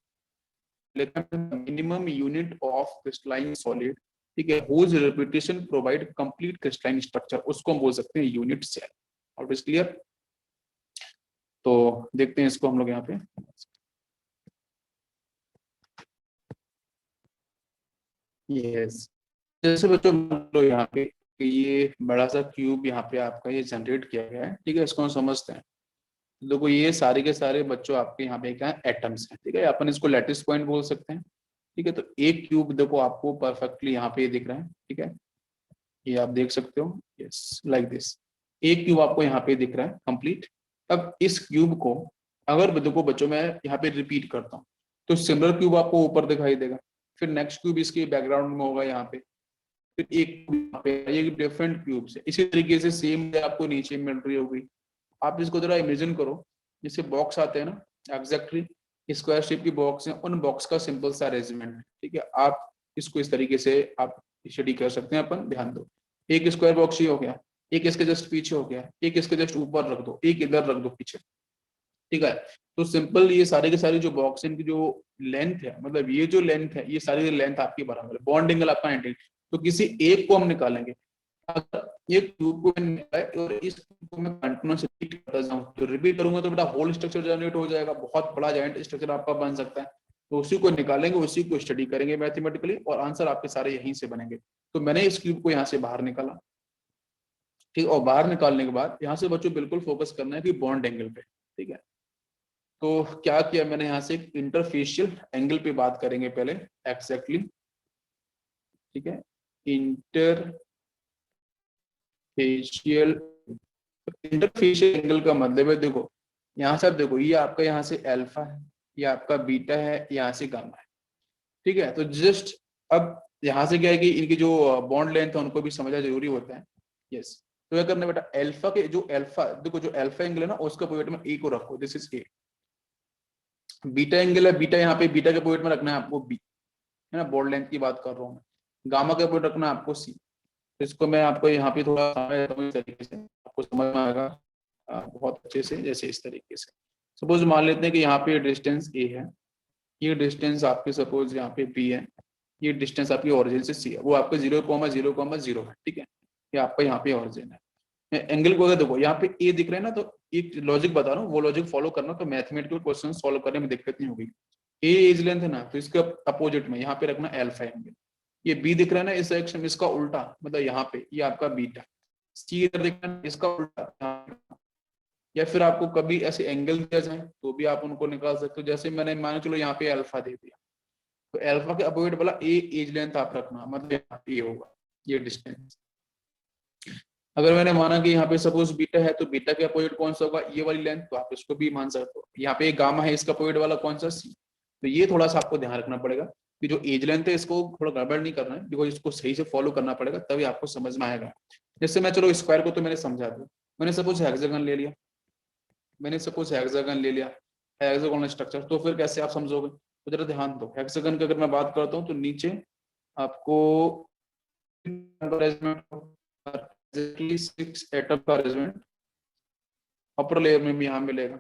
लेकिन minimum unit of crystalline solid, ठीक है, whose repetition provide complete crystalline structure, उसको हम बोल सकते हैं यूनिट सेल। और इज क्लियर। तो देखते हैं इसको हम लोग यहाँ पे। यस, जैसे बच्चों मान लो यहाँ पे कि ये बड़ा सा क्यूब यहाँ पे आपका ये जनरेट किया गया है। ठीक है, इसको हम समझते हैं। देखो ये सारे के सारे बच्चों आपके यहाँ पे क्या है, एटम्स हैं। ठीक है, अपन इसको लैटिस पॉइंट बोल सकते हैं। ठीक है, तो एक क्यूब देखो आपको परफेक्टली यहाँ पे दिख रहा है। ठीक है, ये आप देख सकते हो, यस लाइक दिस, एक क्यूब आपको यहाँ पे दिख रहा है कंप्लीट। अब इस क्यूब को अगर देखो बच्चों मैं यहाँ पे रिपीट करता हूँ तो सिमिलर क्यूब आपको ऊपर दिखाई देगा, फिर नेक्स्ट क्यूब इसके बैकग्राउंड में होगा यहाँ पे, फिर एक यहाँ पे ये डिफरेंट क्यूब्स है। इसी तरीके से सेम आपको नीचे मिल रही होगी। आप इसको जरा इमेजिन करो, जैसे बॉक्स आते हैं ना, एग्जैक्टली स्क्वायर शेप की बॉक्स है, उन बॉक्स का सिंपल सा अरेंजमेंट है। ठीक है, आप इसको इस तरीके से आप स्टडी कर सकते हैं। अपन ध्यान दो, एक स्क्वायर बॉक्स ये हो गया, एक इसके जस्ट पीछे हो गया, एक इसके जस्ट ऊपर रख दो, एक इधर रख दो पीछे। ठीक है, तो सिंपल ये सारे के सारे जो बॉक्स इनकी जो लेंथ है, मतलब ये जो लेंथ है, ये सारी लेंथ आपकी बराबर है, बॉन्ड एंगल आपका 90। तो किसी एक को हम निकालेंगे, अगर ये क्यूब को मैंने निकाला और इस क्यूब को मैं कंटिन्यूअस रिपीट करता जाऊं तो रिपीट करूंगा तो बेटा होल स्ट्रक्चर जनरेट हो जाएगा, बहुत बड़ा जायंट स्ट्रक्चर आपका बन सकता है। तो उसी को निकालेंगे, उसी को स्टडी करेंगे मैथमेटिकली, और आंसर आपके सारे यहीं से बनेंगे। तो मैंने इस क्यूब को यहाँ से बाहर निकाला, ठीक, और बाहर निकालने के बाद यहाँ से बच्चों बिल्कुल फोकस करना है कि बॉन्ड एंगल पे। ठीक है, तो क्या किया मैंने यहाँ से इंटरफेशियल एंगल पे बात करेंगे पहले एग्जैक्टली। ठीक है, इंटरफेशियल, इंटरफेशियल एंगल का मतलब है, देखो यहाँ से आप देखो, ये आपका यहाँ से अल्फा है, ये आपका बीटा है, यहाँ से गामा है। ठीक है, तो जस्ट अब यहाँ से क्या है कि इनकी जो बॉन्ड लेंथ है उनको भी समझना जरूरी होता है। यस, तो क्या करना बेटा, अल्फा के जो अल्फा, देखो जो अल्फा एंगल है ना उसका पॉइंट में ए को रखो, this is a. Beta angle है, बीटा यहाँ पे बीटा के पॉइंट में रखना है आपको बी, है ना, बॉन्ड लेंथ की बात कर रहा हूँ मैं। गामा के पॉइंट रखना है आपको सी। तो इसको मैं आपको यहाँ पे थोड़ा समझ देता हूँ इस तरीके से, आपको समझ में आएगा बहुत अच्छे से। जैसे इस तरीके से सपोज मान लेते हैं कि यहाँ पे डिस्टेंस ए है, ये डिस्टेंस आपके सपोज यहाँ पे बी है, ये डिस्टेंस आपकी ओरिजिन से सी है, वो आपके 0,0,0 है, ठीक है, ये आपका यहाँ पे ओरिजिन है। एंगल को अगर देखो यहाँ पे ए दिख रहा है ना, तो एक लॉजिक बता रहा हूँ, वो लॉजिक फॉलो करना, तो मैथमेटिकल क्वेश्चन सॉल्व करने में दिक्कत नहीं होगी। ए एज लेंथ है ना, तो इसके अपोजिट में यहाँ पे रखना अल्फा एंगल। ये बी दिख रहा है ना इस सेक्शन, इसका उल्टा मतलब यहाँ पे ये आपका बीटा। सी इधर दिख रहा है इसका उल्टा। या फिर आपको कभी ऐसे एंगल दिया जाए तो भी आप उनको निकाल सकते हो। जैसे मैंने मानो चलो यहाँ पे अल्फा दे दिया, तो अल्फा के अपोजिट वाला ए एज लेंथ आप रखना, मतलब यहाँ पे ये होगा ये डिस्टेंस। अगर मैंने माना कि यहाँ पे सपोज बीटा है, तो बीटा के अपोजिट कौन सा होगा, ये वाली लेंथ, तो आप इसको भी मान सकते हो। यहाँ पे गामा है, इसका अपोजिट वाला कौन सा, सी। तो ये थोड़ा सा आपको ध्यान रखना पड़ेगा कि जो एज लेंथ है इसको थोड़ा गड़बड़ नहीं करना है, बिकॉज इसको सही से फॉलो करना पड़ेगा, तभी आपको समझ में आएगा। जैसे मैं चलो स्क्वायर को तो मैंने समझा दिया, मैंने सपोज हेक्सागन ले लिया, हेक्सागोनल स्ट्रक्चर, तो फिर कैसे आप समझोगे, तो जरा ध्यान दो। हेक्सागन की अगर मैं बात करता हूँ तो नीचे आपको 6 एटम का अरेंजमेंट अपर लेयर में भी यहाँ मिलेगा,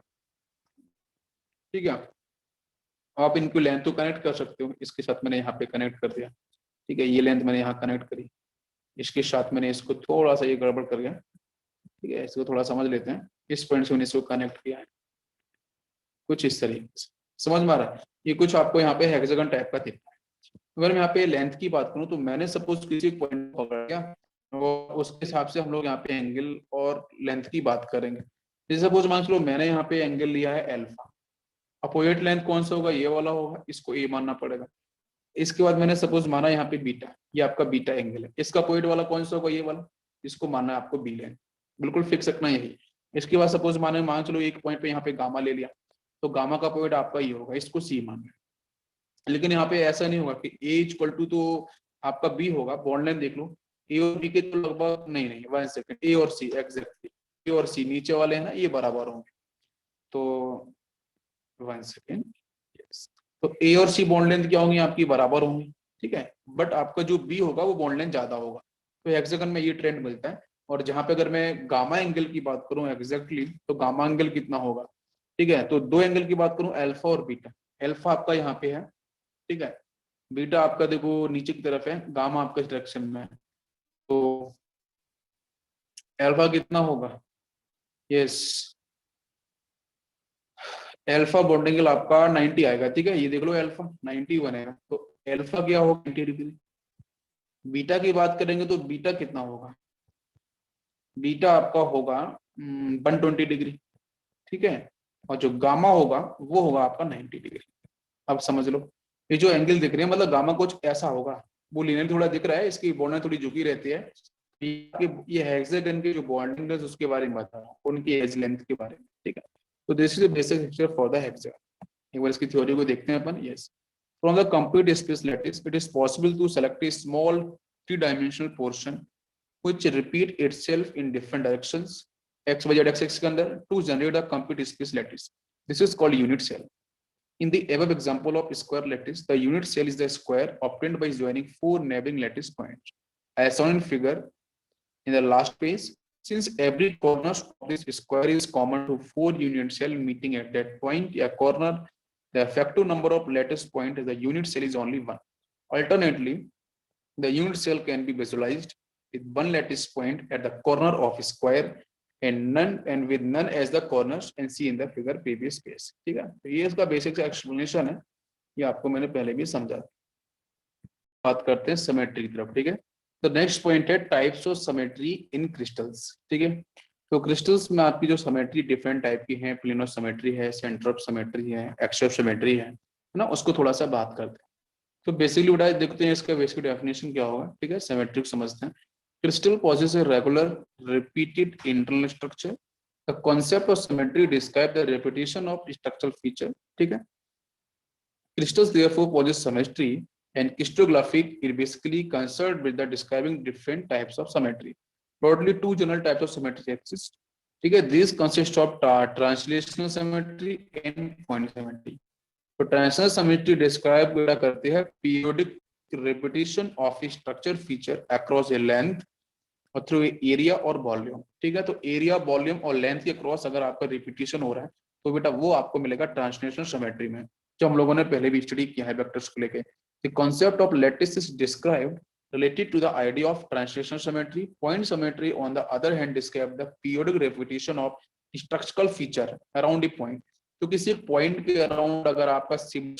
ठीक है। आप इनको लेंथ तो कनेक्ट कर सकते हो, इसके साथ मैंने यहाँ पे कनेक्ट कर दिया, ठीक है, ये लेंथ मैंने यहाँ कनेक्ट करी, इसके साथ मैंने इसको थोड़ा सा ये गड़बड़ कर गया, ठीक है, इसको थोड़ा समझ लेते हैं। इस पॉइंट से मैंने इसको कनेक्ट किया है कुछ इस तरीके से, समझ में आ रहा है। ये कुछ आपको यहाँ पे हेक्सागन टाइप का दिखता है। अगर मैं यहाँ पे लेंथ की बात करूँ, तो मैंने सपोज किसी पॉइंट पकड़ लिया और उसके हिसाब से हम लोग यहाँ पे एंगल और लेंथ की बात करेंगे। जैसे सपोज मान लो मैंने यहाँ पे एंगल लिया है अल्फा, अपोजिट लेंथ कौन सा होगा, ये वाला होगा, इसको ए मानना पड़ेगा। इसके बाद मैंने सपोज माना यहाँ पे बीटा, ये आपका बीटा एंगल है, इसका अपोजिट वाला कौन सा होगा, ये वाला, इसको मानना है आपको बी लेंथ, बिल्कुल फिक्स रखना यही। इसके बाद सपोज माने मान चलो एक पॉइंट पे यहाँ पे गामा ले लिया, तो गामा का अपोजिट आपका ये होगा, इसको सी मानना है। लेकिन यहाँ पे ऐसा नहीं होगा कि ए इक्वल टू तो आपका बी होगा, बॉन्ड लेंथ देख लो, ए और बी के तो लगभग नहीं 1 सेकंड, ए और सी एग्जैक्टली, ए और सी नीचे वाले हैं ना, ये बराबर होंगे, तो 1 सेकेंड, तो ए और सी बॉन्ड लेंथ क्या होंगी आपकी, बराबर होंगी, ठीक है। बट आपका जो बी होगा वो बॉन्ड लेंथ ज्यादा होगा, तो हेक्सागन में ये ट्रेंड मिलता है। और जहां पे अगर मैं गामा एंगल की बात करूं एग्जैक्टली, तो गामा एंगल कितना होगा, ठीक है, तो दो एंगल की बात करूं, अल्फा और बीटा। अल्फा आपका यहाँ पे है, ठीक है, बीटा आपका देखो नीचे की तरफ है, गामा आपका डायरेक्शन में है, तो अल्फा कितना होगा, यस, अल्फा बॉन्ड एंगल आपका 90 आएगा, ठीक है, ये देख लो अल्फा 90 बनेगा, तो अल्फा क्या होगा 90 डिग्री। बीटा की बात करेंगे तो बीटा कितना होगा, बीटा आपका होगा 120 डिग्री, ठीक है, और जो गामा होगा वो होगा आपका 90 डिग्री। अब समझ लो ये जो एंगल दिख रहे हैं, मतलब गामा कुछ ऐसा होगा, वो लिनियर थोड़ा दिख रहा है, इसकी बॉन्ड थोड़ी झुकी रहती है। ये हेक्सागन के जो बॉन्डिंग है उसके बारे में बता रहा हूँ, उनकी एज लेंथ के बारे में, ठीक है। तो this is the basic structure for the hexagon. एक बार इसकी थ्योरी को देखते हैं अपन। Yes, from the complete space lattice it is possible to select a small 3-dimensional portion which repeat itself in different directions x y z axis के अंदर to generate a complete space lattice. This is called unit cell. In the above example of square lattice, the unit cell is the square obtained by joining 4 neighboring lattice points as shown in figure in the last page. Since every corner of this square is common to 4 unit cell meeting at that point a corner, the effective number of lattice points as the unit cell is only 1. Alternately, the unit cell can be visualized with 1 lattice point at the corner of a square and with none as the corners and see in the figure previous page. ठीक है, तो ये इसका बेसिक एक्सप्लेनेशन है, ये आपको मैंने पहले भी समझा। बात करते हैं सिमेट्री की तरफ, ठीक है। तो नेक्स्ट पॉइंट है types of symmetry in crystals, ठीक है। तो क्रिस्टल्स में आपकी जो सिमेट्री डिफरेंट टाइप की है, प्लेनो सिमेट्री है, सेंटर ऑफ सिमेट्री है, एक्सिस ऑफ सिमेट्री है ना, उसको थोड़ा सा बात करते हैं। तो बेसिकली उठा देखते हैं इसका बेसिक डेफिनेशन क्या होगा, ठीक है, सिमेट्रिक समझते हैं। Crystal possesses a regular repeated internal structure. The concept of symmetry describes the repetition of structural feature, ठीक है। Crystals therefore possess symmetry and crystallography is basically concerned with the describing different types of symmetry. Broadly, two general types of symmetry exist, ठीक है। These consist of translational symmetry and point symmetry. तो ट्रांसलेशनल सिमेट्री डिस्क्राइब करती है periodic repetition of a structure feature across a length और थ्रू एरिया और वॉल्यूम, ठीक है। तो एरिया, वॉल्यूम और लेंथ के क्रॉस अगर आपका रिपीटिशन हो रहा है तो बेटा वो आपको मिलेगा ट्रांसलेशनल सिमेट्री में, जो हम लोगों ने पहले भी स्टडी किया है वेक्टर्स को लेके। The concept of lattice is described related to the idea of translational symmetry. Point symmetry on the other hand describe the periodic repetition of structural feature around a point. तो किसी पॉइंट के अराउंड अगर आपका सिम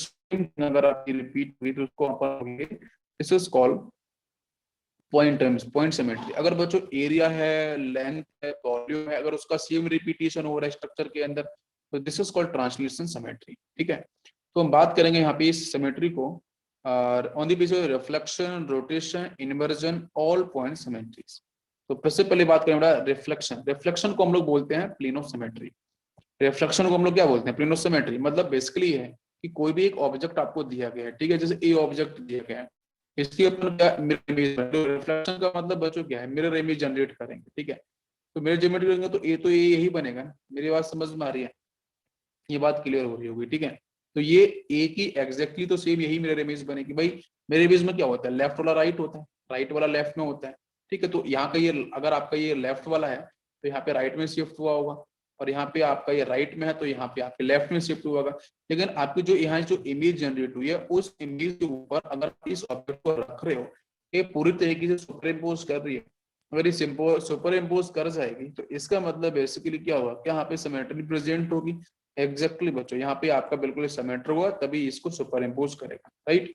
अगर आपकी रिपीट हुई तो उसको अपन this is called point symmetry. अगर बच्चों एरिया है, लेंथ है, वॉल्यूम है, अगर उसका सेम रिपीटिशन हो रहा है स्ट्रक्चर के अंदर तो this is called translation symmetry, ठीक है। तो हम बात करेंगे यहाँ पे इस सिमेट्री को on the basis of reflection, rotation, inversion, all point symmetries. तो सबसे पहले बात करेंगे रिफ्लेक्शन। रिफ्लेक्शन को हम लोग बोलते हैं प्लेन ऑफ सिमेट्री। रिफ्लेक्शन को हम लोग क्या बोलते हैं? Plane of symmetry. मतलब बेसिकली है कि कोई भी एक ऑब्जेक्ट आपको दिया गया है, ठीक है, जैसे ए ऑब्जेक्ट दिया गया है, इसकी अपन क्या मिरर इमेज, रिफ्लेक्शन का मतलब बच्चों क्या है? मिरर इमेज जनरेट करेंगे, ठीक है। तो मिरर जनरेट करेंगे तो ये यही बनेगा ना। मेरी बात समझ में आ रही है? ये बात क्लियर हो रही होगी, ठीक है। तो ये ए की एग्जैक्टली तो सेम यही मिरर इमेज बनेगी। भाई मिरर इमेज में क्या होता है? लेफ्ट वाला राइट होता है, राइट वाला लेफ्ट में होता है, ठीक है। तो यहाँ का ये अगर आपका ये लेफ्ट वाला है तो यहाँ पे राइट में शिफ्ट हुआ होगा, और यहाँ पे आपका ये राइट में है तो यहाँ पे आपके लेफ्ट में शिफ्ट हुआ होगा। लेकिन आपकी जो यहाँ जो इमेज जनरेट हुई है उस इमेज के ऊपर अगर इस ऑब्जेक्ट को रख रहे हो, ये पूरी तरीके से सुपर इम्पोज कर रही है। अगर ये सुपर इम्पोज कर जाएगी तो इसका मतलब बेसिकली क्या होगा? क्या यहाँ पे सिमेट्री प्रेजेंट होगी। एग्जैक्टली बच्चों, यहाँ पे आपका बिल्कुल सिमेट्री होगा, तभी इसको सुपर इम्पोज करेगा, राइट।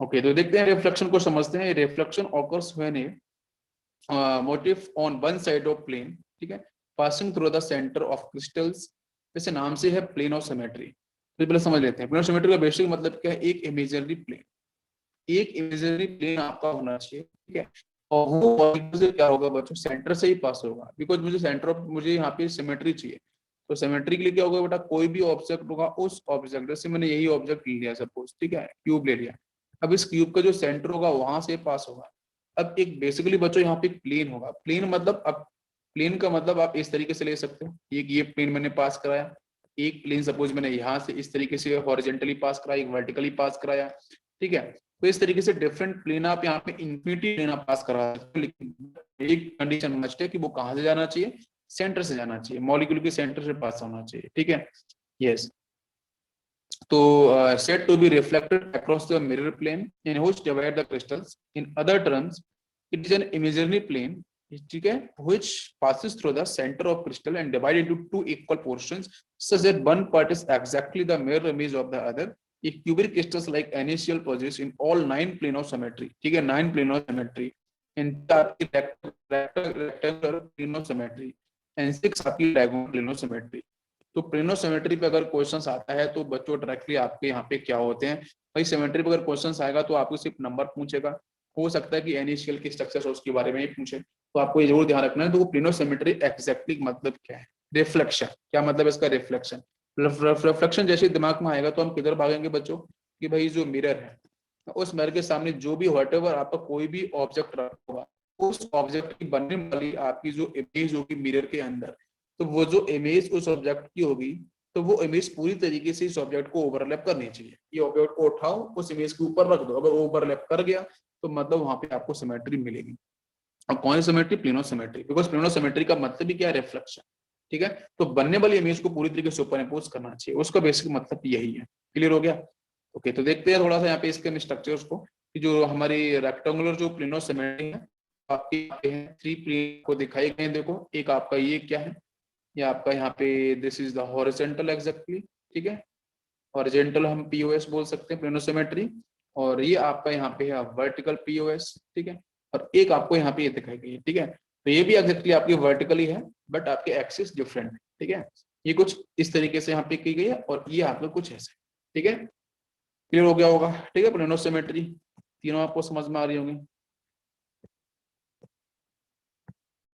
ओके, तो देखते हैं रिफ्लेक्शन को समझते हैं। Reflection occurs when a motif on one side of plane, ठीक है, passing through the centre of crystals. जैसे नाम से है प्लेन ऑफ सिमेट्री। तो पहले समझ लेते हैं प्लेन ऑफ सिमेट्री का बेसिक मतलब क्या है। एक इमेजिनरी प्लेन, एक इमेजिनरी प्लेन आपका होना चाहिए, ठीक है। और वो पॉइंट से क्या होगा बच्चों? सेंटर से ही पास होगा, बिकॉज मुझे सेंटर ऑफ, मुझे यहाँ पे सिमेट्री चाहिए। तो सिमेट्री के लिए क्या होगा बेटा? कोई भी ऑब्जेक्ट होगा, उस ऑब्जेक्ट, जैसे मैंने यही ऑब्जेक्ट ले लिया सपोज, ठीक है, क्यूब ले लिया। अब इस क्यूब का जो सेंटर होगा वहां से पास होगा। अब एक बेसिकली बच्चों यहाँ पे प्लेन होगा। प्लेन मतलब, अब प्लेन का मतलब आप इस तरीके से ले सकते हो, एक ये प्लेन मैंने पास कराया, एक प्लेन सपोज मैंने यहाँ से इस तरीके से हॉरिजेंटली पास कराया, एक वर्टिकली पास कराया, ठीक है। तो इस तरीके से डिफरेंट प्लेन आप यहाँ पे इन्फिनिटी प्लेन आप पास करा सकते हो, लेकिन एक कंडीशन मस्ट है कि वो कहाँ से जाना चाहिए? सेंटर से जाना चाहिए, मॉलिक्यूल के सेंटर से पास होना चाहिए, ठीक है। यस, तो said to be reflected across the mirror plane in which divide the crystals. In other terms, it is an imaginary plane, ठीक है, which passes through the center of crystal and divided into two equal portions, such that one part is exactly the mirror image of the other. A cubic crystals like initial possess in all 9 plane of symmetry, ठीक है, 9 plane of symmetry, in rectangular plane of symmetry, and 6 आपकी diagonal plane of symmetry. तो प्लेनो सिमेट्री पे अगर क्वेश्चंस आता है तो बच्चों डायरेक्टली आपके यहाँ पे क्या होते हैं भाई? सिमेट्री पे अगर क्वेश्चंस आएगा तो आपको सिर्फ नंबर पूछेगा, हो सकता है कि इनिशियल की स्ट्रक्चर है उसके बारे में ही पूछे, तो आपको ये जरूर ध्यान रखना है। तो प्लेनो सिमेट्री एक्जैक्टली मतलब क्या है? रिफ्लेक्शन। क्या मतलब इसका? रिफ्लेक्शन। रिफ्लेक्शन जैसे दिमाग में आएगा तो हम किधर भागेंगे बच्चों? कि भाई जो मिरर है, उस मिरर के सामने जो भी व्हाटएवर आपका कोई भी ऑब्जेक्ट रखा होगा, उस ऑब्जेक्ट की बनने वाली आपकी जो इमेज होगी मिरर के अंदर, तो वो जो इमेज उस ऑब्जेक्ट की होगी, तो वो इमेज पूरी तरीके से इस ऑब्जेक्ट को ओवरलैप करनी चाहिए। ये ऑब्जेक्ट को उठाओ, उस इमेज के ऊपर रख दो, अगर ओवरलैप कर गया तो मतलब वहां पे आपको सिमेट्री मिलेगी। और कौन सी सिमेट्री? प्लेनो सिमेट्री। बिकॉज प्लेनो सिमेट्री का मतलब ही क्या है? रिफ्लेक्शन, ठीक है। तो बनने वाली इमेज को पूरी तरीके से सुपर इम्पोज करना चाहिए, उसका बेसिक मतलब यही है। क्लियर हो गया? ओके, तो देखते हैं थोड़ा सा यहाँ पे इसके स्ट्रक्चर्स को, कि जो हमारी रेक्टेंगुलर जो प्लेनो सिमेट्री है आपके 3 प्लेन को दिखाई गए। देखो, एक आपका ये क्या है? ये आपका यहाँ पे this is the horizontal exactly, ठीक है। हॉरिजॉन्टल हम पीओएस बोल सकते हैं, प्लेनो सिमेट्री। और ये आपका यहाँ पे है वर्टिकल पीओएस, ठीक है। और एक आपको यहाँ पे ये दिखाई गई है, ठीक है। तो ये भी एग्जैक्टली आपकी वर्टिकली है, बट आपके एक्सिस डिफरेंट है, ठीक है। ये कुछ इस तरीके से यहाँ पे की गई है और ये आपका कुछ ऐसे, ठीक है। क्लियर हो गया होगा? ठीक है, प्लेनो सिमेट्री तीनों आपको समझ में आ रही होंगी।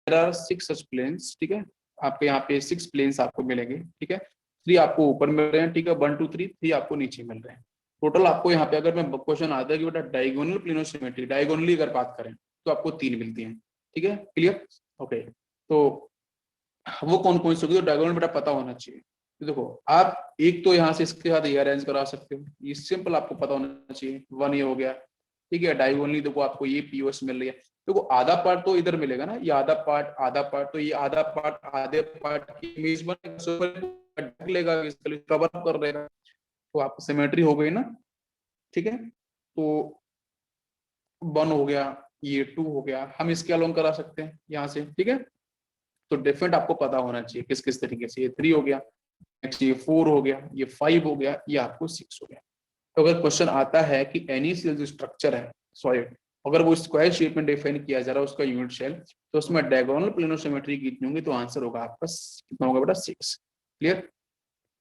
देयर आर 6 सच प्लेन्स, ठीक है। आपके यहाँ पे 6 प्लेन्स आपको मिलेंगे, ठीक है। 3 आपको ऊपर मिल रहे हैं, ठीक है, 1 2 3, 3 आपको नीचे मिल रहे हैं। टोटल आपको यहाँ पे अगर मैं क्वेश्चन आता है कि बेटा डायगोनल प्लेनो सिमेट्री, डायगोनली अगर बात करें तो आपको 3 मिलती हैं, ठीक है। क्लियर? ओके, तो वो कौन कौन सी होगी? तो डायगोनल बेटा पता होना चाहिए। तो देखो, आप एक तो यहाँ से इसके साथ ये अरेंज करा सकते हो, ये सिंपल आपको पता होना चाहिए। 1 ये हो गया, ठीक है। डायगोनली देखो आपको ये पीओएस मिल रही है, देखो आधा पार्ट तो इधर मिलेगा ना, ये आधा पार्ट, तो ये आधा पार्ट आधे पार्ट की इमेज बनेगा, लेगा, कवर अप कर देगा, तो आपकी सिमेट्री हो गई ना। ठीक है, तो 1 हो गया, ये 2 हो गया, हम इसके अलोंग करा सकते हैं यहाँ से। ठीक है, तो डिफरेंट आपको पता होना चाहिए किस किस तरीके से। ये 3 हो गया, नेक्स्ट ये 4 हो गया, ये 5 हो गया, ये आपको 6 हो गया। तो अगर क्वेश्चन आता है कि एनी सेल जो स्ट्रक्चर है सॉलिड, अगर वो स्क्वायर शेप में डिफाइन किया जा रहा है उसका यूनिट सेल, तो उसमें डायगोनल प्लेनो सिमेट्री कितनी होंगी, तो आंसर होगा आपका कितना होगा बेटा 6। क्लियर।